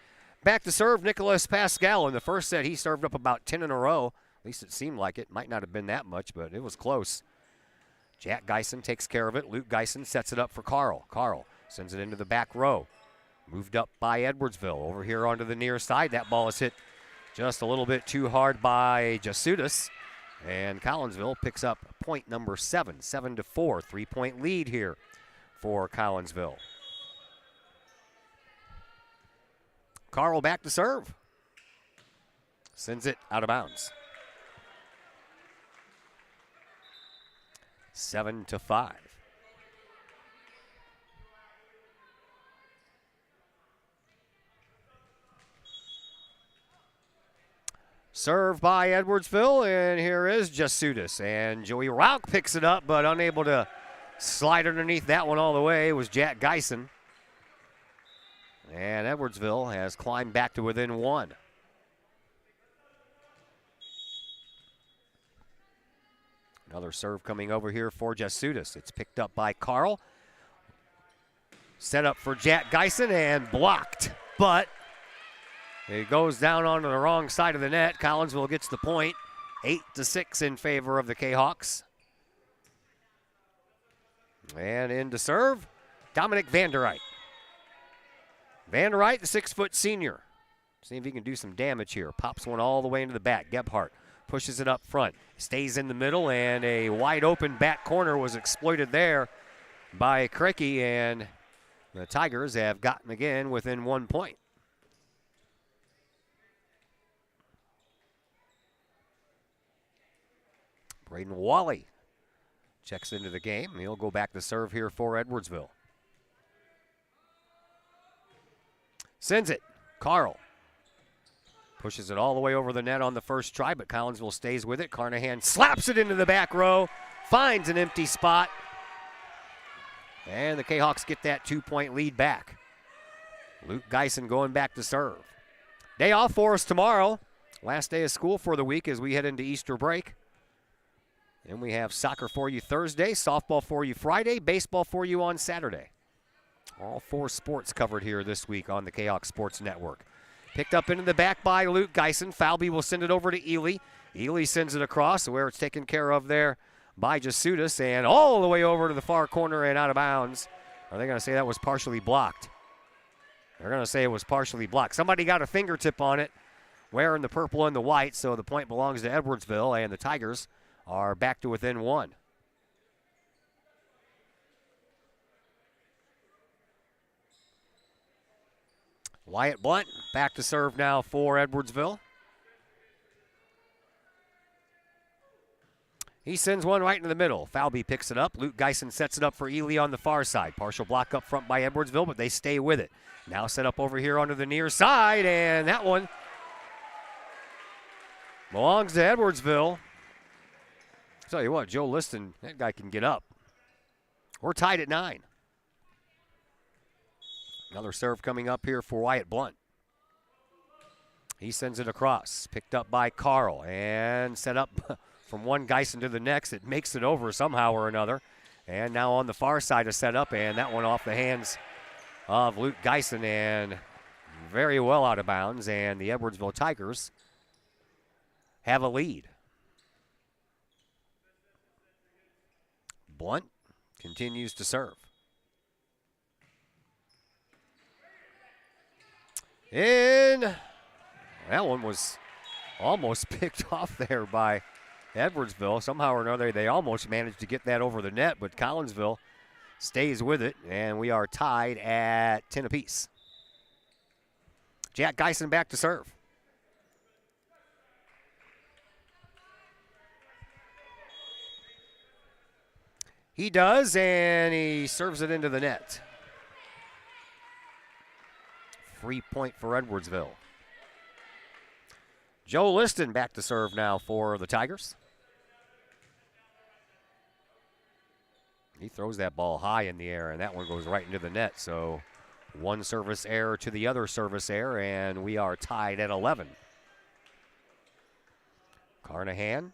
Back to serve, Nicholas Pascal. In the first set, he served up about 10 in a row. At least it seemed like it. Might not have been that much, but it was close. Jack Geisen takes care of it. Luke Geisen sets it up for Carl. Carl sends it into the back row. Moved up by Edwardsville. Over here onto the near side. That ball is hit just a little bit too hard by Jasudas. And Collinsville picks up point number 7, 7-4. 3-point lead here for Collinsville. Carl back to serve. Sends it out of bounds. 7-5. Served by Edwardsville, and here is Jasudas. And Joey Rauch picks it up, but unable to slide underneath that one all the way was Jack Geisen. And Edwardsville has climbed back to within 1. Another serve coming over here for Jasudas. It's picked up by Carl. Set up for Jack Geisen and blocked. But it goes down onto the wrong side of the net. Collinsville gets the point. 8-6 in favor of the K-Hawks. And in to serve, Dominic Vanderite. Vanderite, the 6-foot senior. See if he can do some damage here. Pops one all the way into the back. Gebhardt pushes it up front. Stays in the middle, and a wide open back corner was exploited there by Cricky, and the Tigers have gotten again within 1 point. Braden Wally checks into the game. He'll go back to serve here for Edwardsville. Sends it. Carl pushes it all the way over the net on the first try, but Collinsville stays with it. Carnahan slaps it into the back row, finds an empty spot, and the Kahawks get that 2-point lead back. Luke Geisen going back to serve. Day off for us tomorrow. Last day of school for the week as we head into Easter break. And we have soccer for you Thursday, softball for you Friday, baseball for you on Saturday. All 4 sports covered here this week on the Kahok Sports Network. Picked up into the back by Luke Geisen. Falby will send it over to Ely. Ely sends it across where it's taken care of there by Jasudas and all the way over to the far corner and out of bounds. Are they going to say that was partially blocked? They're going to say it was partially blocked. Somebody got a fingertip on it wearing the purple and the white, so the point belongs to Edwardsville, and the Tigers are back to within 1. Wyatt Blunt back to serve now for Edwardsville. He sends one right into the middle. Falby picks it up. Luke Geisen sets it up for Ely on the far side. Partial block up front by Edwardsville, but they stay with it. Now set up over here onto the near side, and that one belongs to Edwardsville. Tell you what, Joe Liston, that guy can get up. We're tied at 9. Another serve coming up here for Wyatt Blunt. He sends it across, picked up by Carl, and set up from one Geisen to the next. It makes it over somehow or another. And now on the far side is set up, and that one off the hands of Luke Geisen and very well out of bounds. And the Edwardsville Tigers have a lead. Blunt continues to serve. And that one was almost picked off there by Edwardsville. Somehow or another, they almost managed to get that over the net, but Collinsville stays with it, and we are tied at 10 apiece. Jack Geisen back to serve. He does, and he serves it into the net. Free point for Edwardsville. Joe Liston back to serve now for the Tigers. He throws that ball high in the air, and that one goes right into the net. So one service error to the other service error, and we are tied at 11. Carnahan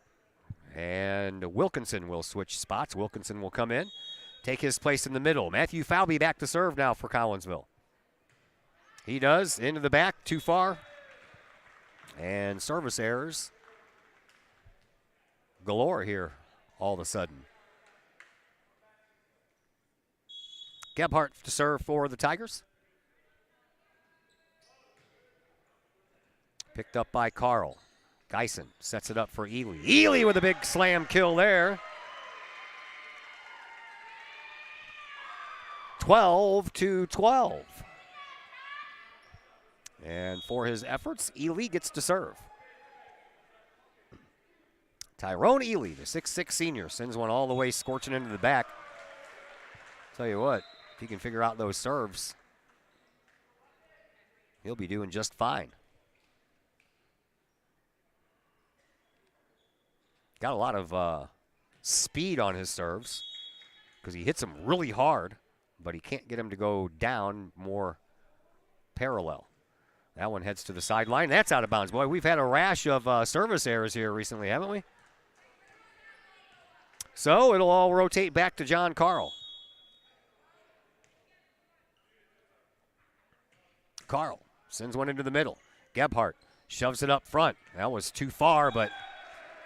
and Wilkinson will switch spots. Wilkinson will come in, take his place in the middle. Matthew Falby back to serve now for Collinsville. He does, into the back, too far. And service errors galore here all of a sudden. Gebhardt to serve for the Tigers. Picked up by Carl. Geisen sets it up for Ely. Ely with a big slam kill there. 12-12. And for his efforts, Ely gets to serve. Tyrone Ely, the 6'6 senior, sends one all the way scorching into the back. Tell you what, if he can figure out those serves, he'll be doing just fine. Got a lot of speed on his serves because he hits them really hard, but he can't get him to go down more parallel. That one heads to the sideline. That's out of bounds. Boy, we've had a rash of service errors here recently, haven't we? So it'll all rotate back to John Carl. Carl sends one into the middle. Gebhardt shoves it up front. That was too far, but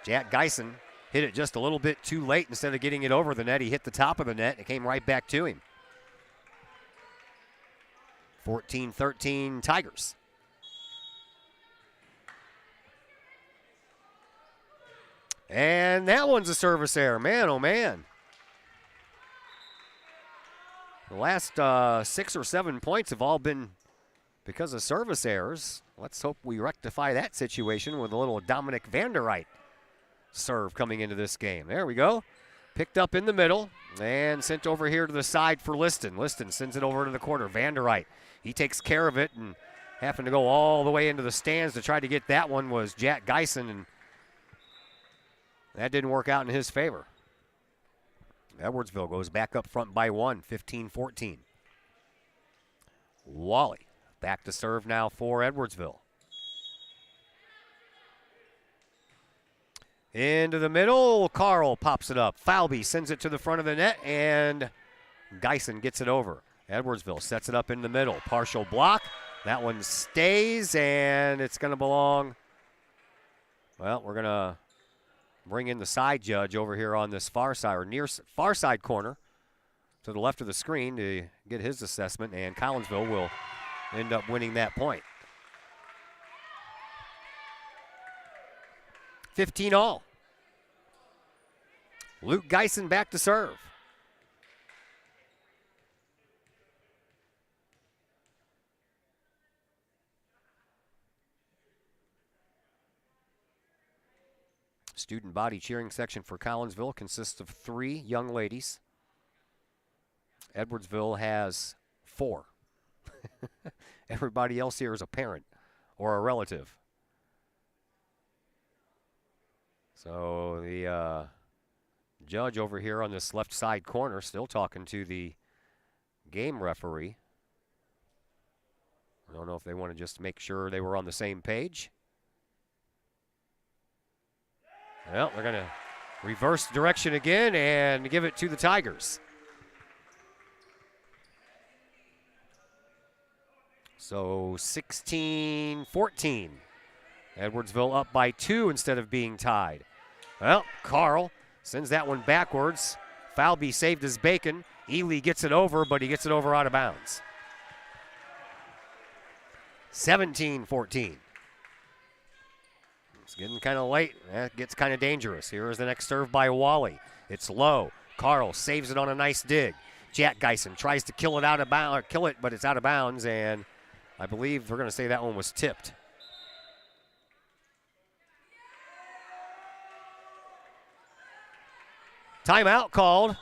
Jack Geisen hit it just a little bit too late. Instead of getting it over the net, he hit the top of the net. It came right back to him. 14-13 Tigers. And that one's a service error. Man, oh man. The last 6 or 7 points have all been because of service errors. Let's hope we rectify that situation with a little Dominic Vanderite serve coming into this game. There we go. Picked up in the middle and sent over here to the side for Liston. Liston sends it over to the corner. Vanderite, he takes care of it and happened to go all the way into the stands to try to get that one was Jack Geisen, and that didn't work out in his favor. Edwardsville goes back up front by 1, 15-14. Wally back to serve now for Edwardsville. Into the middle, Carl pops it up. Falby sends it to the front of the net, and Geisen gets it over. Edwardsville sets it up in the middle. Partial block. That one stays, and it's going to belong. Well, we're going to bring in the side judge over here on this far side, or near far side corner to the left of the screen to get his assessment, and Collinsville will end up winning that point. 15 all. Luke Geisen back to serve. Student body cheering section for Collinsville consists of 3 young ladies. Edwardsville has 4. Everybody else here is a parent or a relative. So the judge over here on this left side corner still talking to the game referee. I don't know if they want to just make sure they were on the same page. Well, they're going to reverse direction again and give it to the Tigers. So 16-14. Edwardsville up by 2 instead of being tied. Well, Carl sends that one backwards. Falby saved his bacon. Ely gets it over, but he gets it over out of bounds. 17-14. It's getting kind of late. That gets kind of dangerous. Here is the next serve by Wally. It's low. Carl saves it on a nice dig. Jack Geisen tries to kill it out of bounds, but it's out of bounds, and I believe we're going to say that one was tipped. Timeout called.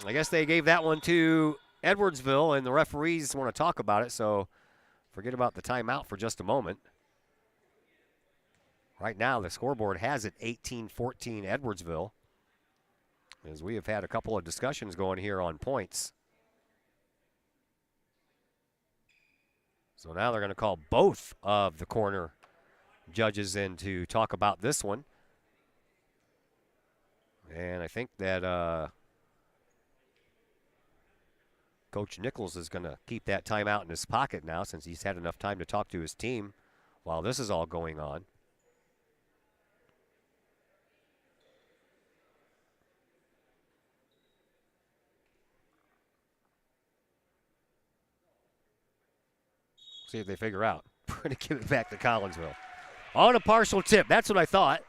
I guess they gave that one to Edwardsville, and the referees want to talk about it, so forget about the timeout for just a moment. Right now, the scoreboard has it 18-14 Edwardsville, as we have had a couple of discussions going here on points. So now they're going to call both of the corner judges in to talk about this one. And I think that Coach Nichols is going to keep that timeout in his pocket now, since he's had enough time to talk to his team while this is all going on. See if they figure out. We're going to give it back to Collinsville. On a partial tip. That's what I thought.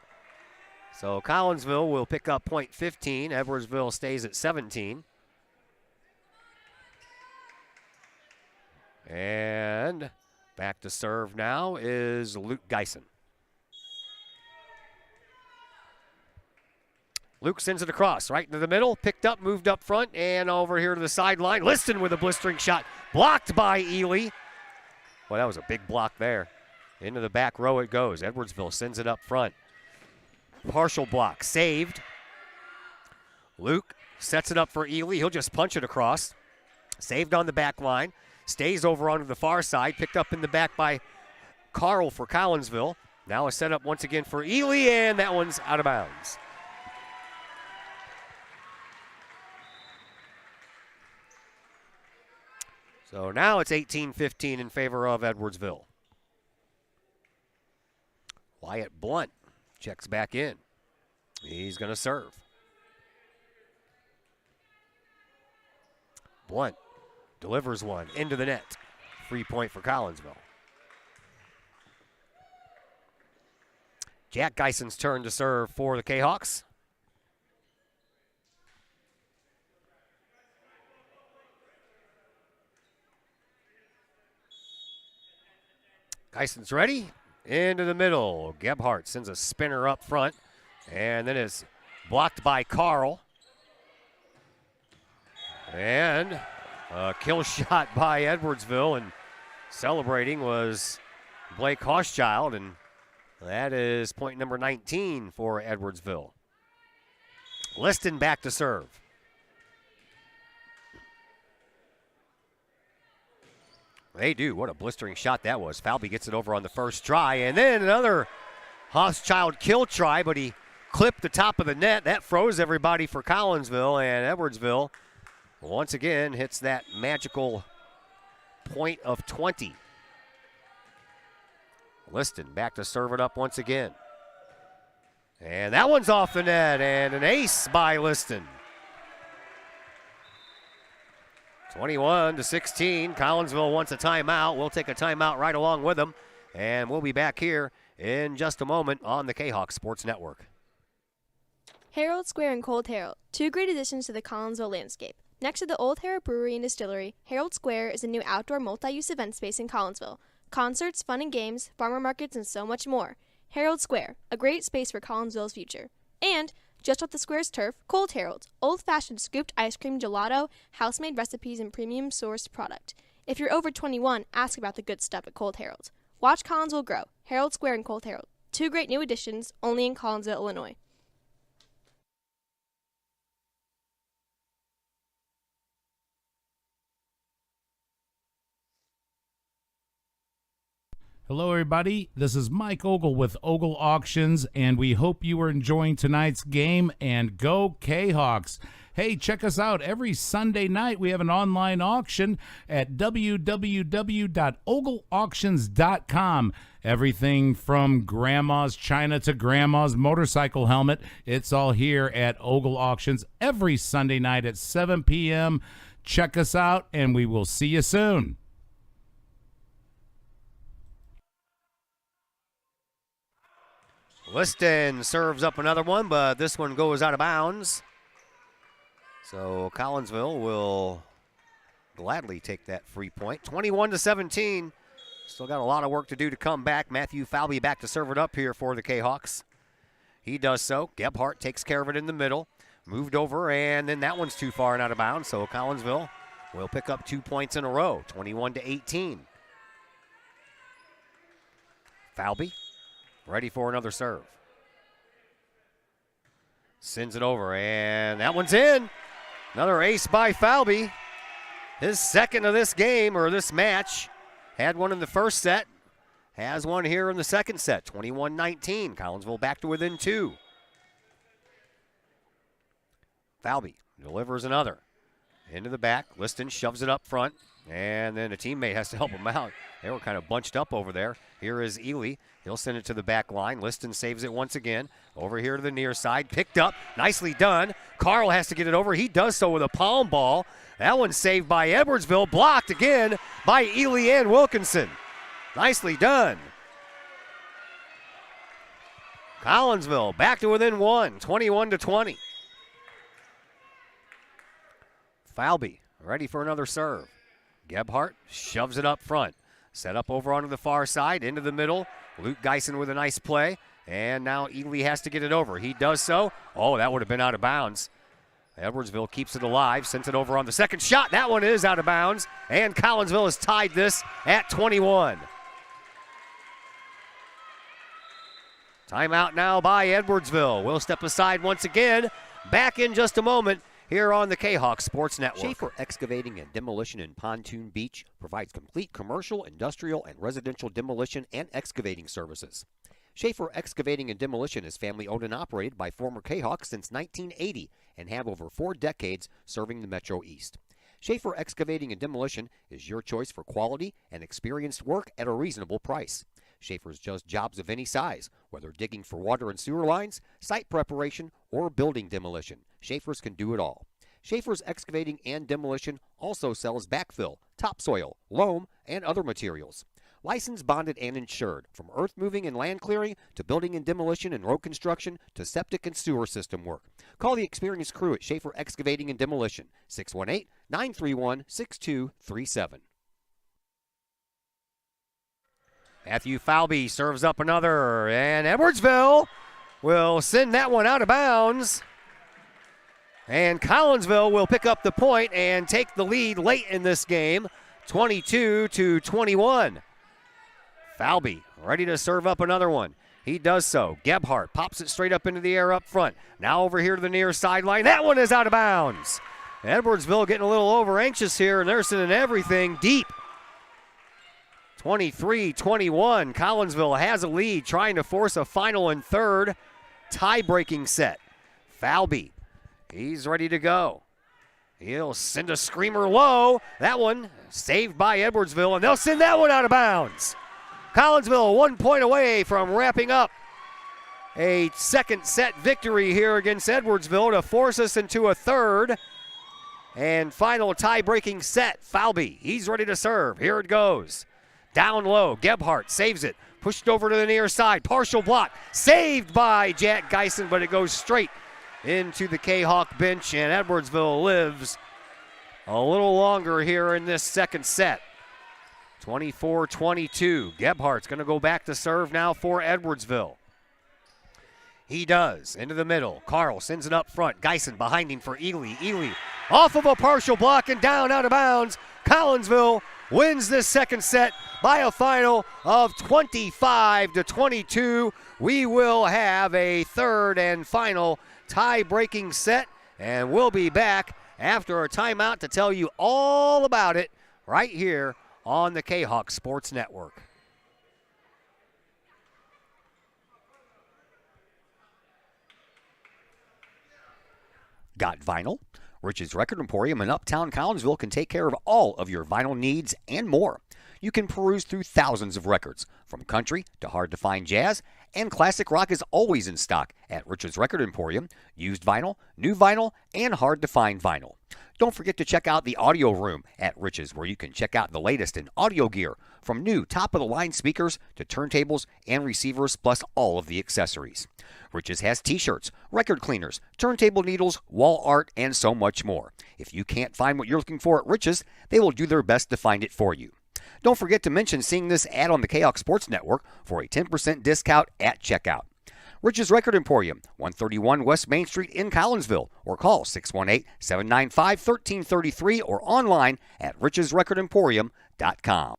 So Collinsville will pick up point 15. Edwardsville stays at 17. And back to serve now is Luke Geisen. Luke sends it across, right into the middle, picked up, moved up front, and over here to the sideline. Liston with a blistering shot, blocked by Ely. Well, that was a big block there. Into the back row it goes. Edwardsville sends it up front. Partial block, saved. Luke sets it up for Ely. He'll just punch it across. Saved on the back line. Stays over onto the far side. Picked up in the back by Carl for Collinsville. Now a setup once again for Ely, and that one's out of bounds. So now it's 18-15 in favor of Edwardsville. Wyatt Blunt checks back in. He's going to serve. Blunt delivers one into the net. Free point for Collinsville. Jack Geisen's turn to serve for the Kahawks. Geisen's ready. Into the middle. Gebhardt sends a spinner up front. And then is blocked by Carl. And a kill shot by Edwardsville, and celebrating was Blake Hochschild, and that is point number 19 for Edwardsville. Liston back to serve. They do. What a blistering shot that was. Falby gets it over on the first try, and then another Hochschild kill try, but he clipped the top of the net. That froze everybody for Collinsville, and Edwardsville once again hits that magical point of 20. Liston back to serve it up once again. And that one's off the net, and an ace by Liston. 21-16. Collinsville wants a timeout. We'll take a timeout right along with them, and we'll be back here in just a moment on the Kahok Sports Network. Herald Square and Cold Herald, two great additions to the Collinsville landscape. Next to the Old Herald Brewery and Distillery, Herald Square is a new outdoor multi-use event space in Collinsville. Concerts, fun and games, farmer markets, and so much more. Herald Square, a great space for Collinsville's future. And just off the square's turf, Cold Herald, old-fashioned scooped ice cream gelato, house-made recipes, and premium sourced product. If you're over 21, ask about the good stuff at Cold Herald. Watch Collinsville grow. Herald Square and Cold Herald, two great new additions, only in Collinsville, Illinois. Hello, everybody. This is Mike Ogle with Ogle Auctions, and we hope you are enjoying tonight's game, and go Kahawks. Hey, check us out. Every Sunday night, we have an online auction at www.ogleauctions.com. Everything from grandma's china to grandma's motorcycle helmet, it's all here at Ogle Auctions every Sunday night at 7 p.m. Check us out, and we will see you soon. Liston serves up another one, but this one goes out of bounds. So Collinsville will gladly take that free point. 21-17. Still got a lot of work to do to come back. Matthew Falby back to serve it up here for the Kahawks. He does so. Gebhardt takes care of it in the middle. Moved over, and then that one's too far and out of bounds. So Collinsville will pick up 2 points in a row, 21-18. Falby ready for another serve. Sends it over, and that one's in. Another ace by Falby. His second of this game, or this match. Had one in the first set. Has one here in the second set. 21-19. Collinsville back to within 2. Falby delivers another. Into the back. Liston shoves it up front. And then a teammate has to help him out. They were kind of bunched up over there. Here is Ely. He'll send it to the back line. Liston saves it once again. Over here to the near side. Picked up. Nicely done. Carl has to get it over. He does so with a palm ball. That one's saved by Edwardsville. Blocked again by Ely and Wilkinson. Nicely done. Collinsville back to within 1. 21-20. Falby ready for another serve. Gebhardt shoves it up front. Set up over onto the far side, into the middle. Luke Geisen with a nice play. And now Ely has to get it over. He does so. Oh, that would have been out of bounds. Edwardsville keeps it alive, sends it over on the second shot. That one is out of bounds. And Collinsville has tied this at 21. Timeout now by Edwardsville. We'll step aside once again. Back in just a moment here on the Kahok Sports Network. Schaefer Excavating and Demolition in Pontoon Beach provides complete commercial, industrial, and residential demolition and excavating services. Schaefer Excavating and Demolition is family owned and operated by former Kahawks since 1980 and have over 4 decades serving the Metro East. Schaefer Excavating and Demolition is your choice for quality and experienced work at a reasonable price. Schaefer's does jobs of any size, whether digging for water and sewer lines, site preparation, or building demolition. Schaefer's can do it all. Schaefer's Excavating and Demolition also sells backfill, topsoil, loam, and other materials. Licensed, bonded, and insured, from earth moving and land clearing to building and demolition and road construction to septic and sewer system work. Call the experienced crew at Schaefer Excavating and Demolition, 618-931-6237. Matthew Falby serves up another, and Edwardsville will send that one out of bounds. And Collinsville will pick up the point and take the lead late in this game, 22-21. Falby ready to serve up another one. He does so. Gebhardt pops it straight up into the air up front. Now over here to the near sideline. That one is out of bounds. Edwardsville getting a little over anxious here, and they're sending everything deep. 23-21. Collinsville has a lead, trying to force a final and third tie-breaking set. Falby, he's ready to go. He'll send a screamer low. That one saved by Edwardsville, and they'll send that one out of bounds. Collinsville 1 point away from wrapping up a second set victory here against Edwardsville to force us into a third and final tie-breaking set. Falby, he's ready to serve. Here it goes. Down low, Gebhardt saves it. Pushed over to the near side. Partial block. Saved by Jack Geisen, but it goes straight into the Kahok bench, and Edwardsville lives a little longer here in this second set. 24-22. Gebhardt's going to go back to serve now for Edwardsville. He does. Into the middle. Carl sends it up front. Geisen behind him for Ely. Ely off of a partial block and down out of bounds. Collinsville wins this second set by a final of 25-22. We will have a third and final tie-breaking set, and we'll be back after a timeout to tell you all about it right here on the Kahok Sports Network. Got vinyl? Rich's Record Emporium in Uptown Collinsville can take care of all of your vinyl needs and more. You can peruse through thousands of records, from country to hard-to-find jazz, and classic rock is always in stock at Rich's Record Emporium. Used vinyl, new vinyl, and hard-to-find vinyl. Don't forget to check out the audio room at Rich's, where you can check out the latest in audio gear, from new top-of-the-line speakers to turntables and receivers, plus all of the accessories. Rich's has t-shirts, record cleaners, turntable needles, wall art, and so much more. If you can't find what you're looking for at Rich's, they will do their best to find it for you. Don't forget to mention seeing this ad on the Kahok Sports Network for a 10% discount at checkout. Rich's Record Emporium, 131 West Main Street in Collinsville, or call 618-795-1333 or online at richesrecordemporium.com.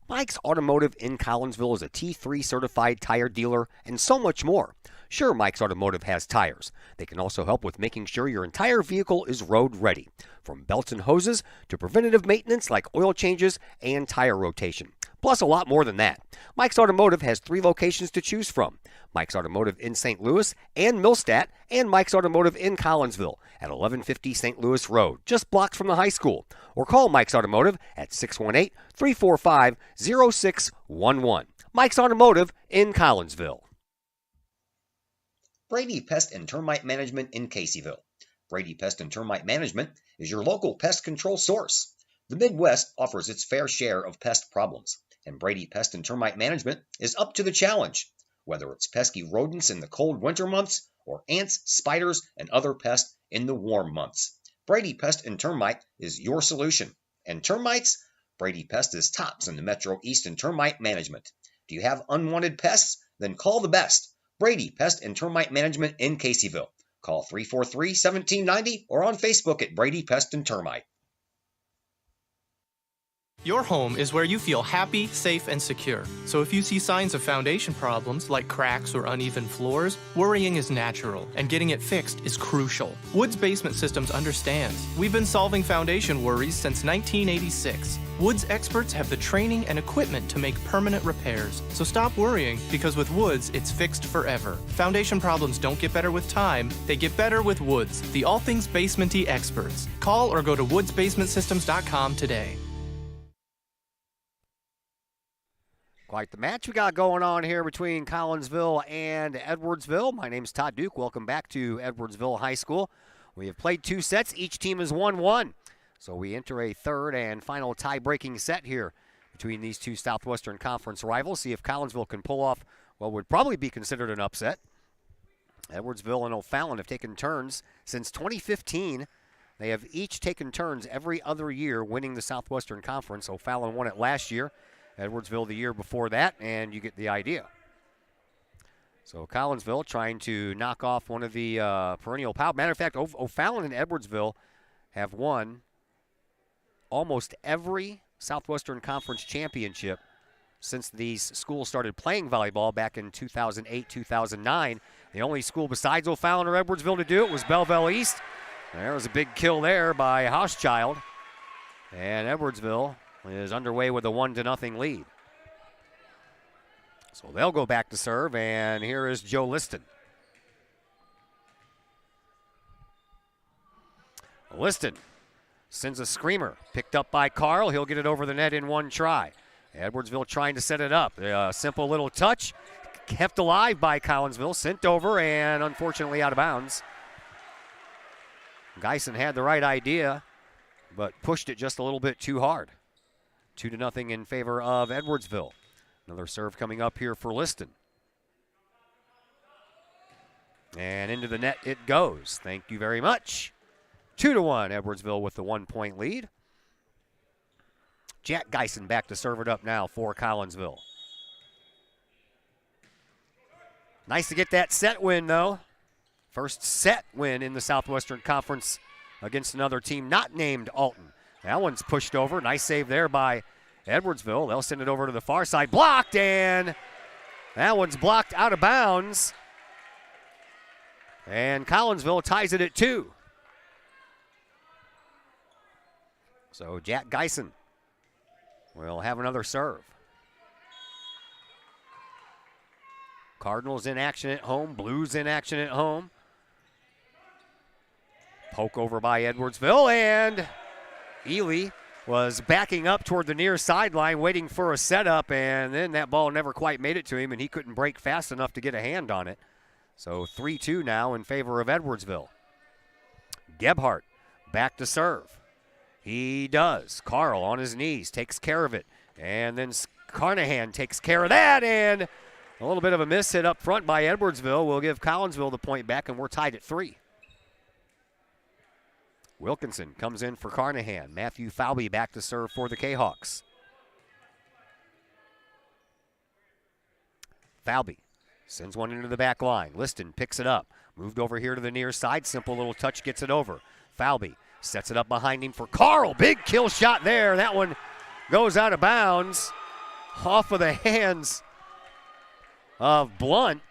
Mike's Automotive in Collinsville is a T3 certified tire dealer and so much more. Sure, Mike's Automotive has tires. They can also help with making sure your entire vehicle is road ready, from belts and hoses to preventative maintenance like oil changes and tire rotation. Plus a lot more than that. Mike's Automotive has 3 locations to choose from. Mike's Automotive in St. Louis and Millstadt, and Mike's Automotive in Collinsville at 1150 St. Louis Road, just blocks from the high school. Or call Mike's Automotive at 618-345-0611. Mike's Automotive in Collinsville. Brady Pest and Termite Management in Caseyville. Brady Pest and Termite Management is your local pest control source. The Midwest offers its fair share of pest problems, and Brady Pest and Termite Management is up to the challenge. Whether it's pesky rodents in the cold winter months or ants, spiders, and other pests in the warm months, Brady Pest and Termite is your solution. And termites? Brady Pest is tops in the Metro East in termite management. Do you have unwanted pests? Then call the best. Brady Pest and Termite Management in Caseyville. Call 343-1790 or on Facebook at Brady Pest and Termite. Your home is where you feel happy, safe, and secure. So if you see signs of foundation problems like cracks or uneven floors, worrying is natural, and getting it fixed is crucial. Woods Basement Systems understands. We've been solving foundation worries since 1986. Woods experts have the training and equipment to make permanent repairs. So stop worrying, because with Woods, it's fixed forever. Foundation problems don't get better with time, they get better with Woods, the all things basement-y experts. Call or go to woodsbasementsystems.com today. Quite the match we got going on here between Collinsville and Edwardsville. My name's Todd Duke. Welcome back to Edwardsville High School. We have played 2 sets. Each team has won 1. So we enter a third and final tie-breaking set here between these 2 Southwestern Conference rivals. See if Collinsville can pull off what would probably be considered an upset. Edwardsville and O'Fallon have taken turns since 2015. They have each taken turns every other year winning the Southwestern Conference. O'Fallon won it last year. Edwardsville the year before that, and you get the idea. So Collinsville trying to knock off one of the perennial power. Matter of fact, O'Fallon and Edwardsville have won almost every Southwestern Conference championship since these schools started playing volleyball back in 2008, 2009. The only school besides O'Fallon or Edwardsville to do it was Belleville East. There was a big kill there by Hauschild. And Edwardsville is underway with a 1-0 lead. So they'll go back to serve, and here is Joe Liston. Liston sends a screamer, picked up by Carl. He'll get it over the net in one try. Edwardsville trying to set it up. A simple little touch, kept alive by Collinsville, sent over, and unfortunately out of bounds. Geisen had the right idea, but pushed it just a little bit too hard. 2-0 in favor of Edwardsville. Another serve coming up here for Liston. And into the net it goes. Thank you very much. 2-1, Edwardsville with the 1-point lead. Jack Geisen back to serve it up now for Collinsville. Nice to get that set win, though. First set win in the Southwestern Conference against another team not named Alton. That one's pushed over. Nice save there by Edwardsville. They'll send it over to the far side. Blocked, and that one's blocked out of bounds. And Collinsville ties it at 2. So Jack Geisen will have another serve. Cardinals in action at home. Blues in action at home. Poke over by Edwardsville, and Ely was backing up toward the near sideline waiting for a setup, and then that ball never quite made it to him, and he couldn't break fast enough to get a hand on it. So 3-2 now in favor of Edwardsville. Gebhardt back to serve. He does. Carl on his knees takes care of it, and then Carnahan takes care of that, and a little bit of a miss hit up front by Edwardsville will give Collinsville the point back, and we're tied at 3. Wilkinson comes in for Carnahan. Matthew Falby back to serve for the Kahawks. Falby sends one into the back line. Liston picks it up. Moved over here to the near side. Simple little touch gets it over. Falby sets it up behind him for Carl. Big kill shot there. That one goes out of bounds off of the hands of Blunt.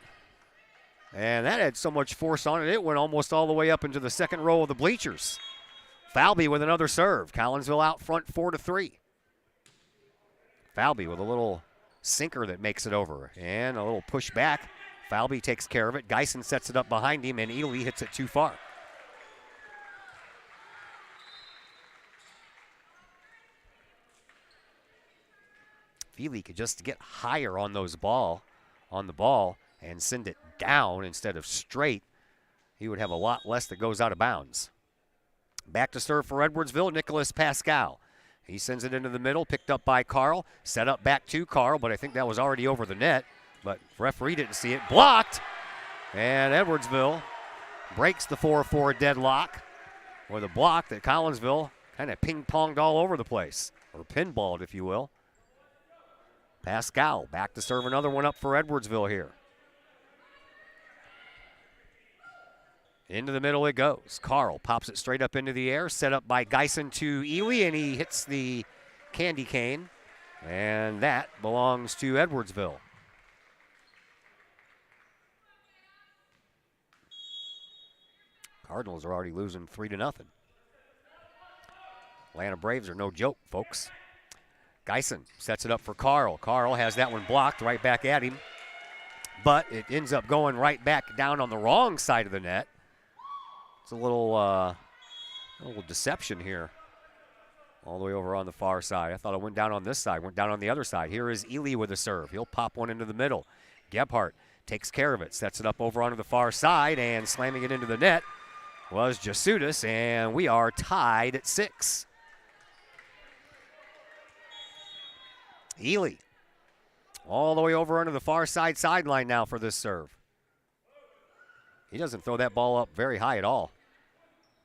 And that had so much force on it, it went almost all the way up into the second row of the bleachers. Falby with another serve. Collinsville out front 4-3. Falby with a little sinker that makes it over. And a little push back. Falby takes care of it. Geisen sets it up behind him, and Ely hits it too far. If Ely could just get higher on the ball and send it down instead of straight, he would have a lot less that goes out of bounds. Back to serve for Edwardsville, Nicholas Pascal. He sends it into the middle, picked up by Carl. Set up back to Carl, but I think that was already over the net. But referee didn't see it. Blocked! And Edwardsville breaks the 4-4 deadlock with a block that Collinsville kind of ping-ponged all over the place, or pinballed, if you will. Pascal back to serve another one up for Edwardsville here. Into the middle it goes. Carl pops it straight up into the air, set up by Geisen to Ely, and he hits the candy cane, and that belongs to Edwardsville. Cardinals are already losing 3-0. Atlanta Braves are no joke, folks. Geisen sets it up for Carl. Carl has that one blocked right back at him, but it ends up going right back down on the wrong side of the net. It's a little deception here. All the way over on the far side. I thought it went down on this side, went down on the other side. Here is Ely with a serve. He'll pop one into the middle. Gebhardt takes care of it, sets it up over onto the far side, and slamming it into the net was Jasudis, and we are tied at 6. Ely all the way over onto the far side sideline now for this serve. He doesn't throw that ball up very high at all.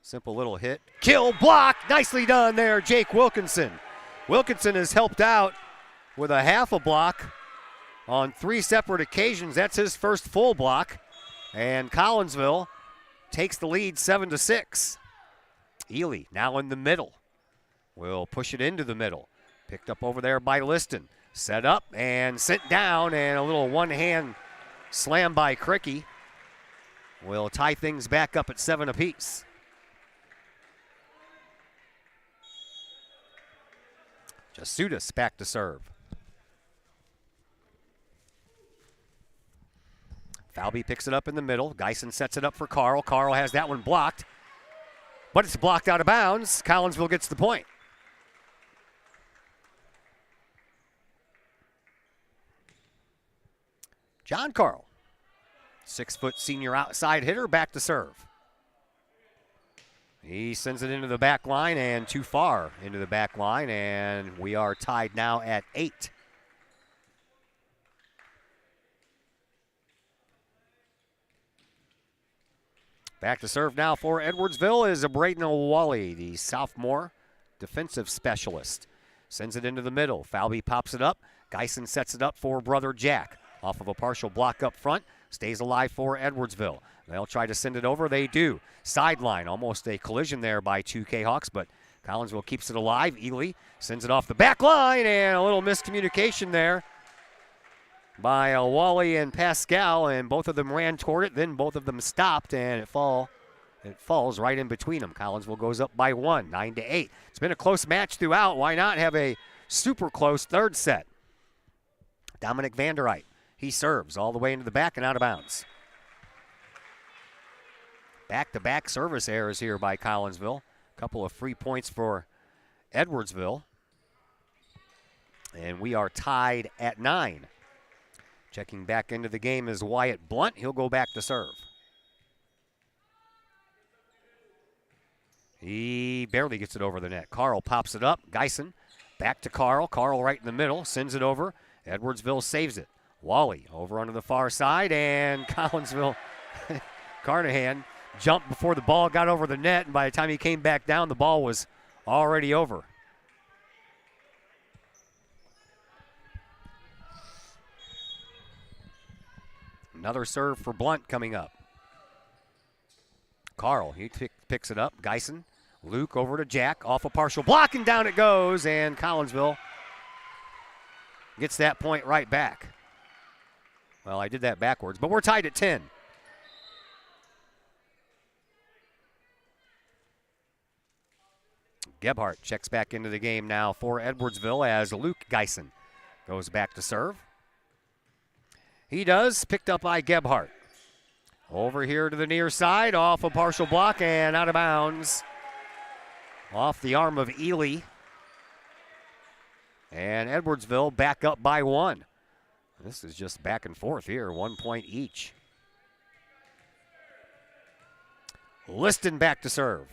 Simple little hit. Kill, block, nicely done there, Jake Wilkinson. Wilkinson is helped out with a half a block on 3 separate occasions. That's his first full block. And Collinsville takes the lead 7-6. Ely now in the middle. Will push it into the middle. Picked up over there by Liston. Set up and sent down, and a little one-hand slam by Cricky will tie things back up at 7 apiece. Jasudas back to serve. Falby picks it up in the middle. Geisen sets it up for Carl. Carl has that one blocked, but it's blocked out of bounds. Collinsville gets the point. John Carl, 6-foot senior outside hitter, back to serve. He sends it into the back line and too far into the back line, and we are tied now at 8. Back to serve now for Edwardsville is Braden O'Wally, the sophomore defensive specialist. Sends it into the middle. Falby pops it up. Geisen sets it up for brother Jack. Off of a partial block up front. Stays alive for Edwardsville. They'll try to send it over. They do. Sideline. Almost a collision there by 2 Kahawks, but Collinsville keeps it alive. Ely sends it off the back line, and a little miscommunication there by Wally and Pascal, and both of them ran toward it. Then both of them stopped, and it falls right in between them. Collinsville goes up by 1, 9-8. It's been a close match throughout. Why not have a super close third set? Dominic Vanderite. He serves all the way into the back and out of bounds. Back-to-back service errors here by Collinsville. A couple of free points for Edwardsville. And we are tied at 9. Checking back into the game is Wyatt Blunt. He'll go back to serve. He barely gets it over the net. Carl pops it up. Geisen back to Carl. Carl right in the middle. Sends it over. Edwardsville saves it. Wally over onto the far side, and Collinsville, Carnahan jumped before the ball got over the net, and by the time he came back down, the ball was already over. Another serve for Blunt coming up. Carl, he picks it up. Geisen, Luke over to Jack, off a partial block, and down it goes, and Collinsville gets that point right back. Well, I did that backwards, but we're tied at 10. Gebhardt checks back into the game now for Edwardsville as Luke Geisen goes back to serve. He does, picked up by Gebhardt. Over here to the near side, off a partial block and out of bounds. Off the arm of Ely. And Edwardsville back up by 1. This is just back and forth here, 1 point each. Liston back to serve.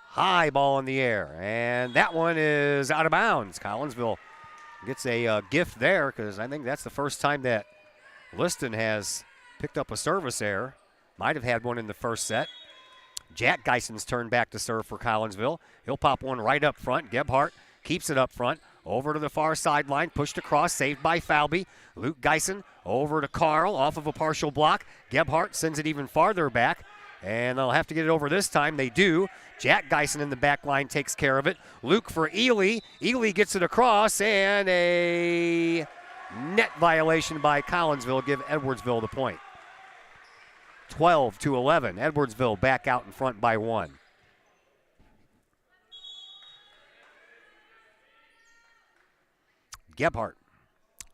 High ball in the air, and that one is out of bounds. Collinsville gets a gift there because I think that's the first time that Liston has picked up a service error. Might have had one in the first set. Jack Geisen's turn back to serve for Collinsville. He'll pop one right up front. Gebhardt keeps it up front. Over to the far sideline, pushed across, saved by Falby. Luke Geisen over to Carl, off of a partial block. Gebhardt sends it even farther back, and they'll have to get it over this time. They do. Jack Geisen in the back line takes care of it. Luke for Ely. Ely gets it across, and a net violation by Collinsville give Edwardsville the point. 12-11. Edwardsville back out in front by 1. Gebhardt,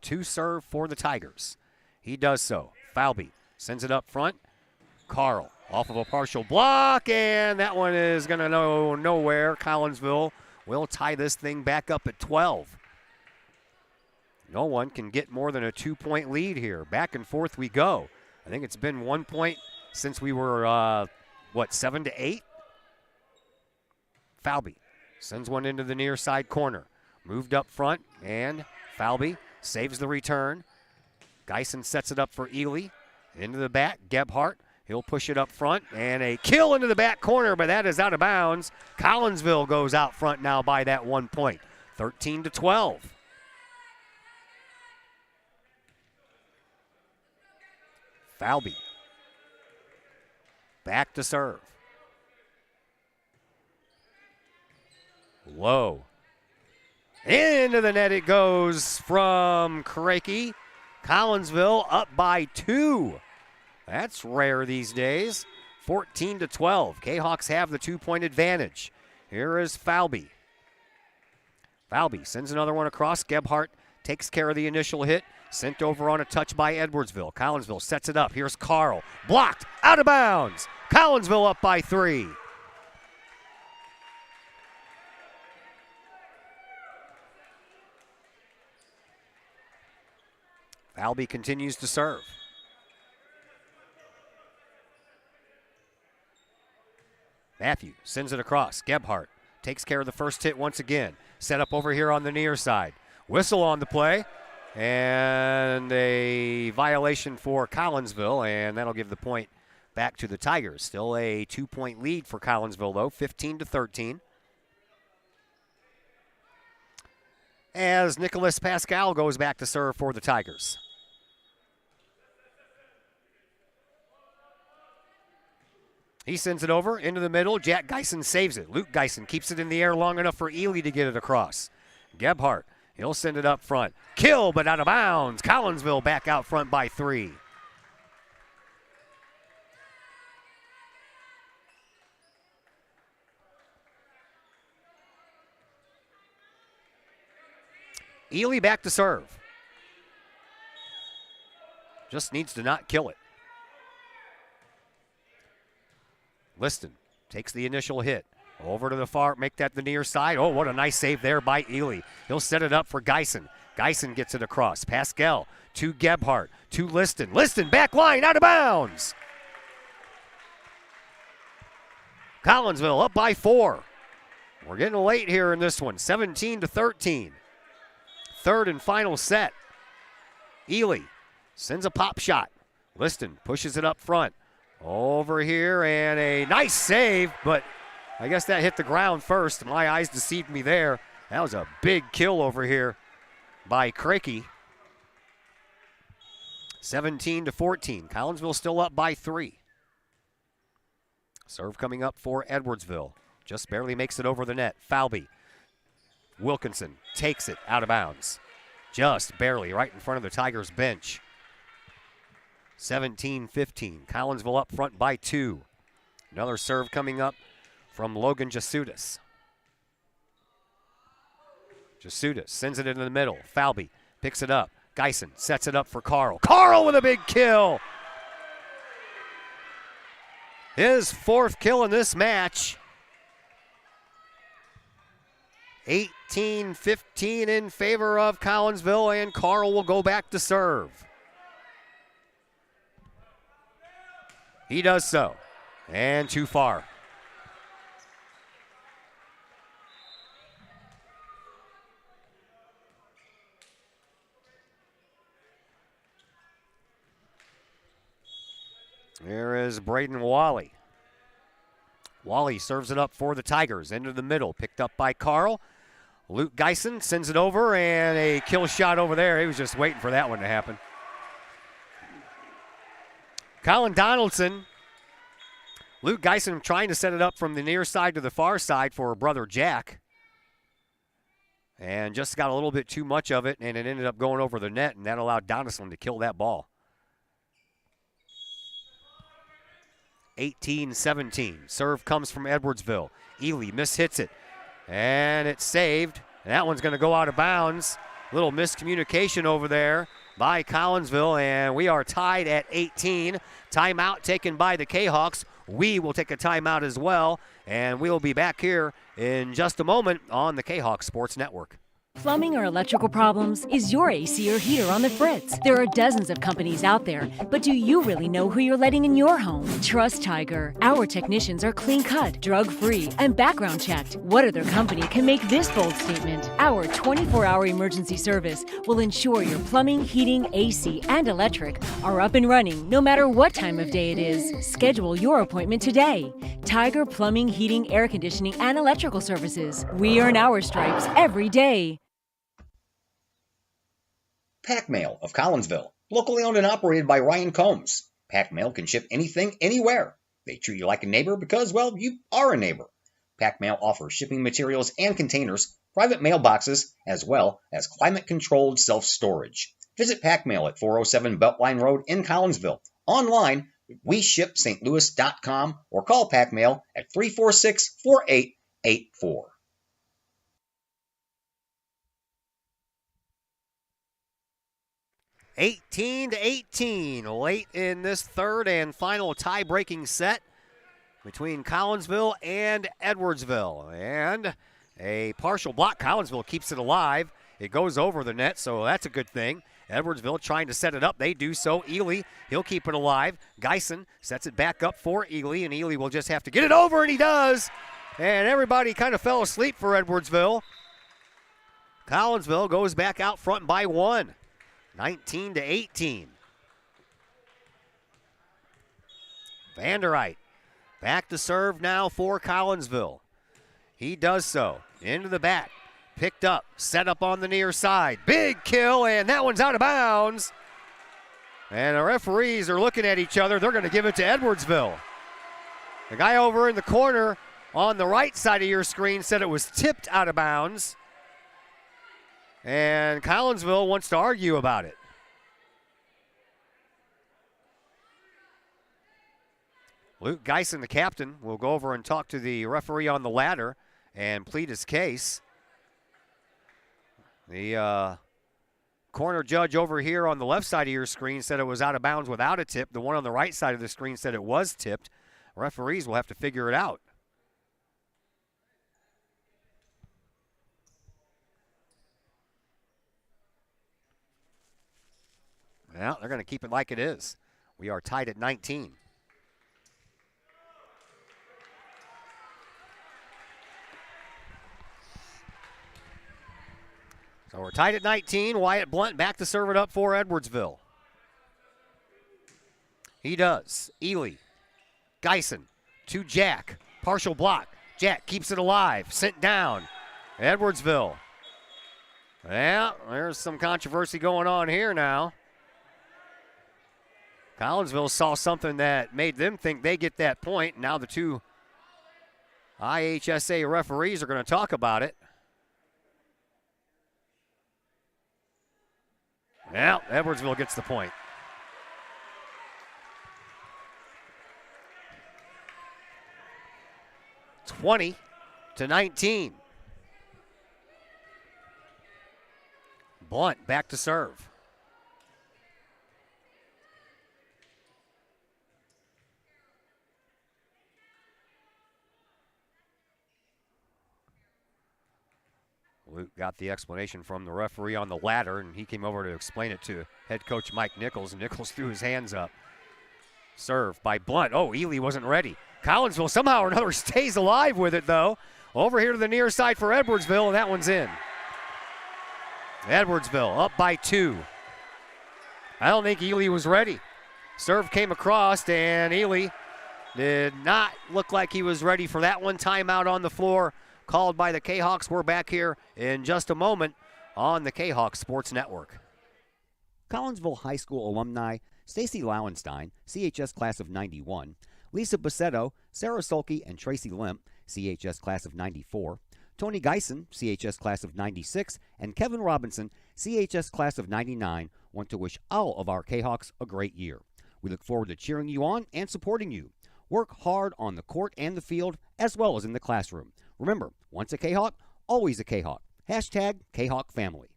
2 serve for the Tigers. He does so. Falby sends it up front. Carl off of a partial block, and that one is going to go nowhere. Collinsville will tie this thing back up at 12. No one can get more than a 2-point lead here. Back and forth we go. I think it's been 1 point since we were, 7-8? Falby sends one into the near side corner. Moved up front, and Falby saves the return. Geisen sets it up for Ely. Into the back, Gebhardt. He'll push it up front, and a kill into the back corner, but that is out of bounds. Collinsville goes out front now by that 1 point, 13-12. Falby. Back to serve. Low. Into the net it goes from Crakey. Collinsville up by 2. That's rare these days. 14-12. Kahawks have the 2-point advantage. Here is Falby. Falby sends another one across. Gebhardt takes care of the initial hit. Sent over on a touch by Edwardsville. Collinsville sets it up. Here's Carl. Blocked. Out of bounds. Collinsville up by 3. Falby continues to serve. Matthew sends it across. Gebhardt takes care of the first hit once again. Set up over here on the near side. Whistle on the play. And a violation for Collinsville, and that'll give the point back to the Tigers. Still a 2-point lead for Collinsville, though, 15-13. As Nicholas Pascal goes back to serve for the Tigers. He sends it over into the middle. Jack Geisen saves it. Luke Geisen keeps it in the air long enough for Ely to get it across. Gebhardt, he'll send it up front. Kill, but out of bounds. Collinsville back out front by 3. Ely back to serve. Just needs to not kill it. Liston takes the initial hit. Over to the far, make that the near side. Oh, what a nice save there by Ely. He'll set it up for Geisen. Geisen gets it across. Pascal to Gebhardt to Liston. Liston back line out of bounds. Collinsville up by 4. We're getting late here in this one. 17-13. Third and final set. Ely sends a pop shot. Liston pushes it up front. Over here, and a nice save, but I guess that hit the ground first. My eyes deceived me there. That was a big kill over here by Crakey. 17-14. Collinsville still up by 3. Serve coming up for Edwardsville. Just barely makes it over the net. Falby. Wilkinson takes it out of bounds. Just barely right in front of the Tigers bench. 17-15. Collinsville up front by 2. Another serve coming up from Logan Jasutis. Jasutis sends it into the middle. Falby picks it up. Geisen sets it up for Carl. Carl with a big kill. His 4th kill in this match. 18-15 in favor of Collinsville, and Carl will go back to serve. He does so, and too far. There is Braden Wally. Wally serves it up for the Tigers. Into the middle, picked up by Carl. Luke Geisen sends it over, and a kill shot over there. He was just waiting for that one to happen. Colin Donaldson. Luke Geisen trying to set it up from the near side to the far side for brother Jack. And just got a little bit too much of it, and it ended up going over the net, and that allowed Donaldson to kill that ball. 18-17. Serve comes from Edwardsville. Ely mishits it, and it's saved. And that one's going to go out of bounds. Little miscommunication over there by Collinsville, and we are tied at 18. Timeout taken by the Kahawks. We will take a timeout as well, and we will be back here in just a moment on the Kahawk Sports Network. Plumbing or electrical problems? Is your AC or heater on the fritz? There are dozens of companies out there, but do you really know who you're letting in your home? Trust Tiger. Our technicians are clean-cut, drug-free, and background-checked. What other company can make this bold statement? Our 24-hour emergency service will ensure your plumbing, heating, AC, and electric are up and running no matter what time of day it is. Schedule your appointment today. Tiger Plumbing, Heating, Air Conditioning, and Electrical Services. We earn our stripes every day. Pack Mail of Collinsville, locally owned and operated by Ryan Combs. Pack Mail can ship anything, anywhere. They treat you like a neighbor because, well, you are a neighbor. Pack Mail offers shipping materials and containers, private mailboxes, as well as climate-controlled self-storage. Visit Pack Mail at 407 Beltline Road in Collinsville. Online, WeShipSt.Louis.com or call Pack Mail at 346-4884. (18-18) late in this third and final tie-breaking set between Collinsville and Edwardsville. And a partial block. Collinsville keeps it alive. It goes over the net, so that's a good thing. Edwardsville trying to set it up. They do so. Ely, he'll keep it alive. Geisen sets it back up for Ely, and Ely will just have to get it over, and he does. And everybody kind of fell asleep for Edwardsville. Collinsville goes back out front by 1. 19-18. Vanderite back to serve now for Collinsville. He does so. Into the back. Picked up. Set up on the near side. Big kill, and that one's out of bounds. And the referees are looking at each other. They're going to give it to Edwardsville. The guy over in the corner on the right side of your screen said it was tipped out of bounds. And Collinsville wants to argue about it. Luke Geisen, the captain, will go over and talk to the referee on the ladder and plead his case. The corner judge over here on the left side of your screen said it was out of bounds without a tip. The one on the right side of the screen said it was tipped. Referees will have to figure it out. Well, they're going to keep it like it is. We are tied at 19. So we're tied at 19. Wyatt Blunt back to serve it up for Edwardsville. He does. Ely. Geisen to Jack. Partial block. Jack keeps it alive. Sent down. Edwardsville. Yeah, there's some controversy going on here now. Collinsville saw something that made them think they get that point. Now the two IHSA referees are going to talk about it. Well, Edwardsville gets the point. (20-19). Blunt back to serve. Luke got the explanation from the referee on the ladder, and he came over to explain it to head coach Mike Nichols. Nichols threw his hands up. Serve by Blunt. Oh, Ely wasn't ready. Collinsville somehow or another stays alive with it, though. Over here to the near side for Edwardsville, and that one's in. Edwardsville up by 2. I don't think Ely was ready. Serve came across, and Ely did not look like he was ready for that one. Timeout on the floor called by the Kahawks. We're back here in just a moment on the Kahawk Sports Network. Collinsville High School alumni Stacy Lauenstein, CHS class of 91, Lisa Bassetto, Sarah Sulke, and Tracy Limp, CHS class of 94, Tony Geisen, CHS class of 96, and Kevin Robinson, CHS class of 99, want to wish all of our Kahawks a great year. We look forward to cheering you on and supporting you. Work hard on the court and the field, as well as in the classroom. Remember, once a Kahawk, always a Kahawk. Hashtag Kahawk Family.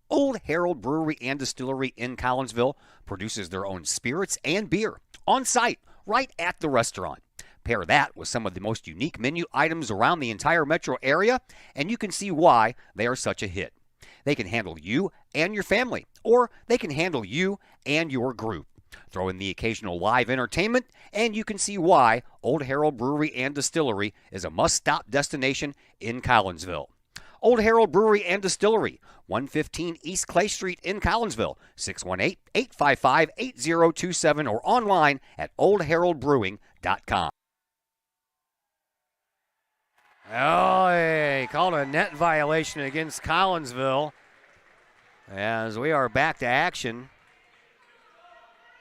Old Herald Brewery and Distillery in Collinsville produces their own spirits and beer on site, right at the restaurant. Pair that with some of the most unique menu items around the entire metro area, and you can see why they are such a hit. They can handle you and your family, or they can handle you and your group. Throw in the occasional live entertainment, and you can see why Old Herald Brewery and Distillery is a must-stop destination in Collinsville. Old Herald Brewery and Distillery, 115 East Clay Street in Collinsville, 618-855-8027, or online at oldheraldbrewing.com. Oh, they called a net violation against Collinsville. as we are back to action.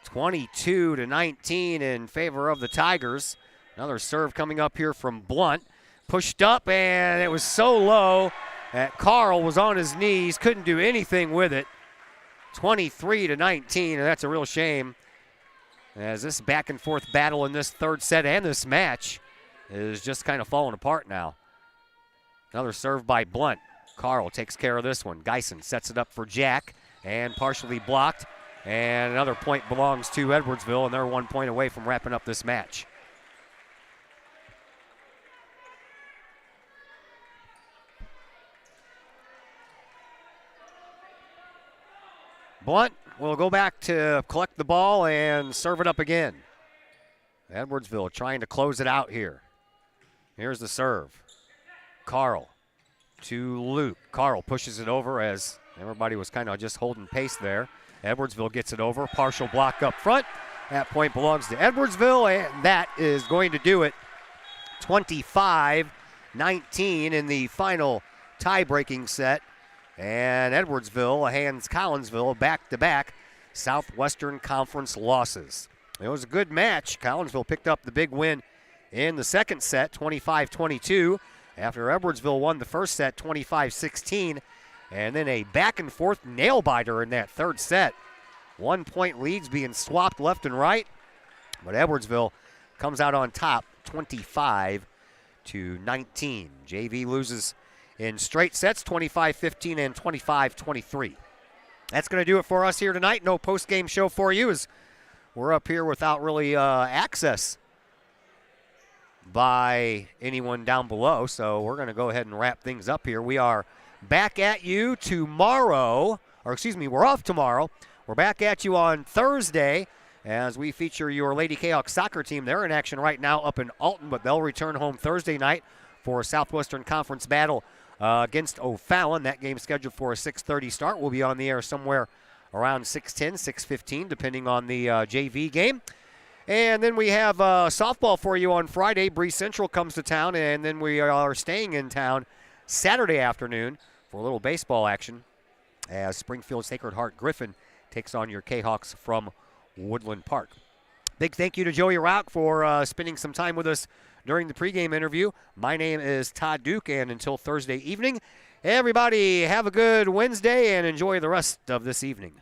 22-19 in favor of the Tigers. Another serve coming up here from Blunt. Pushed up, and it was so low that Carl was on his knees, couldn't do anything with it. 23-19, and that's a real shame, as this back and forth battle in this third set and this match is just kind of falling apart now. Another serve by Blunt. Carl takes care of this one. Geisen sets it up for Jack, and partially blocked. And another point belongs to Edwardsville, and they're 1 point away from wrapping up this match. Blunt will go back to collect the ball and serve it up again. Edwardsville trying to close it out here. Here's the serve. Carl to Luke. Carl pushes it over as everybody was kind of just holding pace there. Edwardsville gets it over. Partial block up front. That point belongs to Edwardsville, and that is going to do it. 25-19 in the final tie-breaking set. And Edwardsville hands Collinsville back-to-back Southwestern Conference losses. It was a good match. Collinsville picked up the big win in the second set, 25-22, after Edwardsville won the first set, 25-16, and then a back-and-forth nail-biter in that third set. 1 point leads being swapped left and right, but Edwardsville comes out on top, 25-19. JV loses in straight sets, 25-15 and 25-23. That's going to do it for us here tonight. No post-game show for you as we're up here without really access by anyone down below, so we're going to go ahead and wrap things up here. We are back at you tomorrow, or excuse me, we're off tomorrow. We're back at you on Thursday as we feature your Lady Kahok soccer team. They're in action right now up in Alton, but they'll return home Thursday night for a Southwestern Conference battle against O'Fallon. That game scheduled for a 6:30 start. We'll be on the air somewhere around 6:10, 6:15, depending on the JV game. And then we have softball for you on Friday. Bree Central comes to town, and then we are staying in town Saturday afternoon for a little baseball action as Springfield Sacred Heart Griffin takes on your Kahawks from Woodland Park. Big thank you to Joey Rock for spending some time with us during the pregame interview. My name is Todd Duke, and until Thursday evening, everybody have a good Wednesday and enjoy the rest of this evening.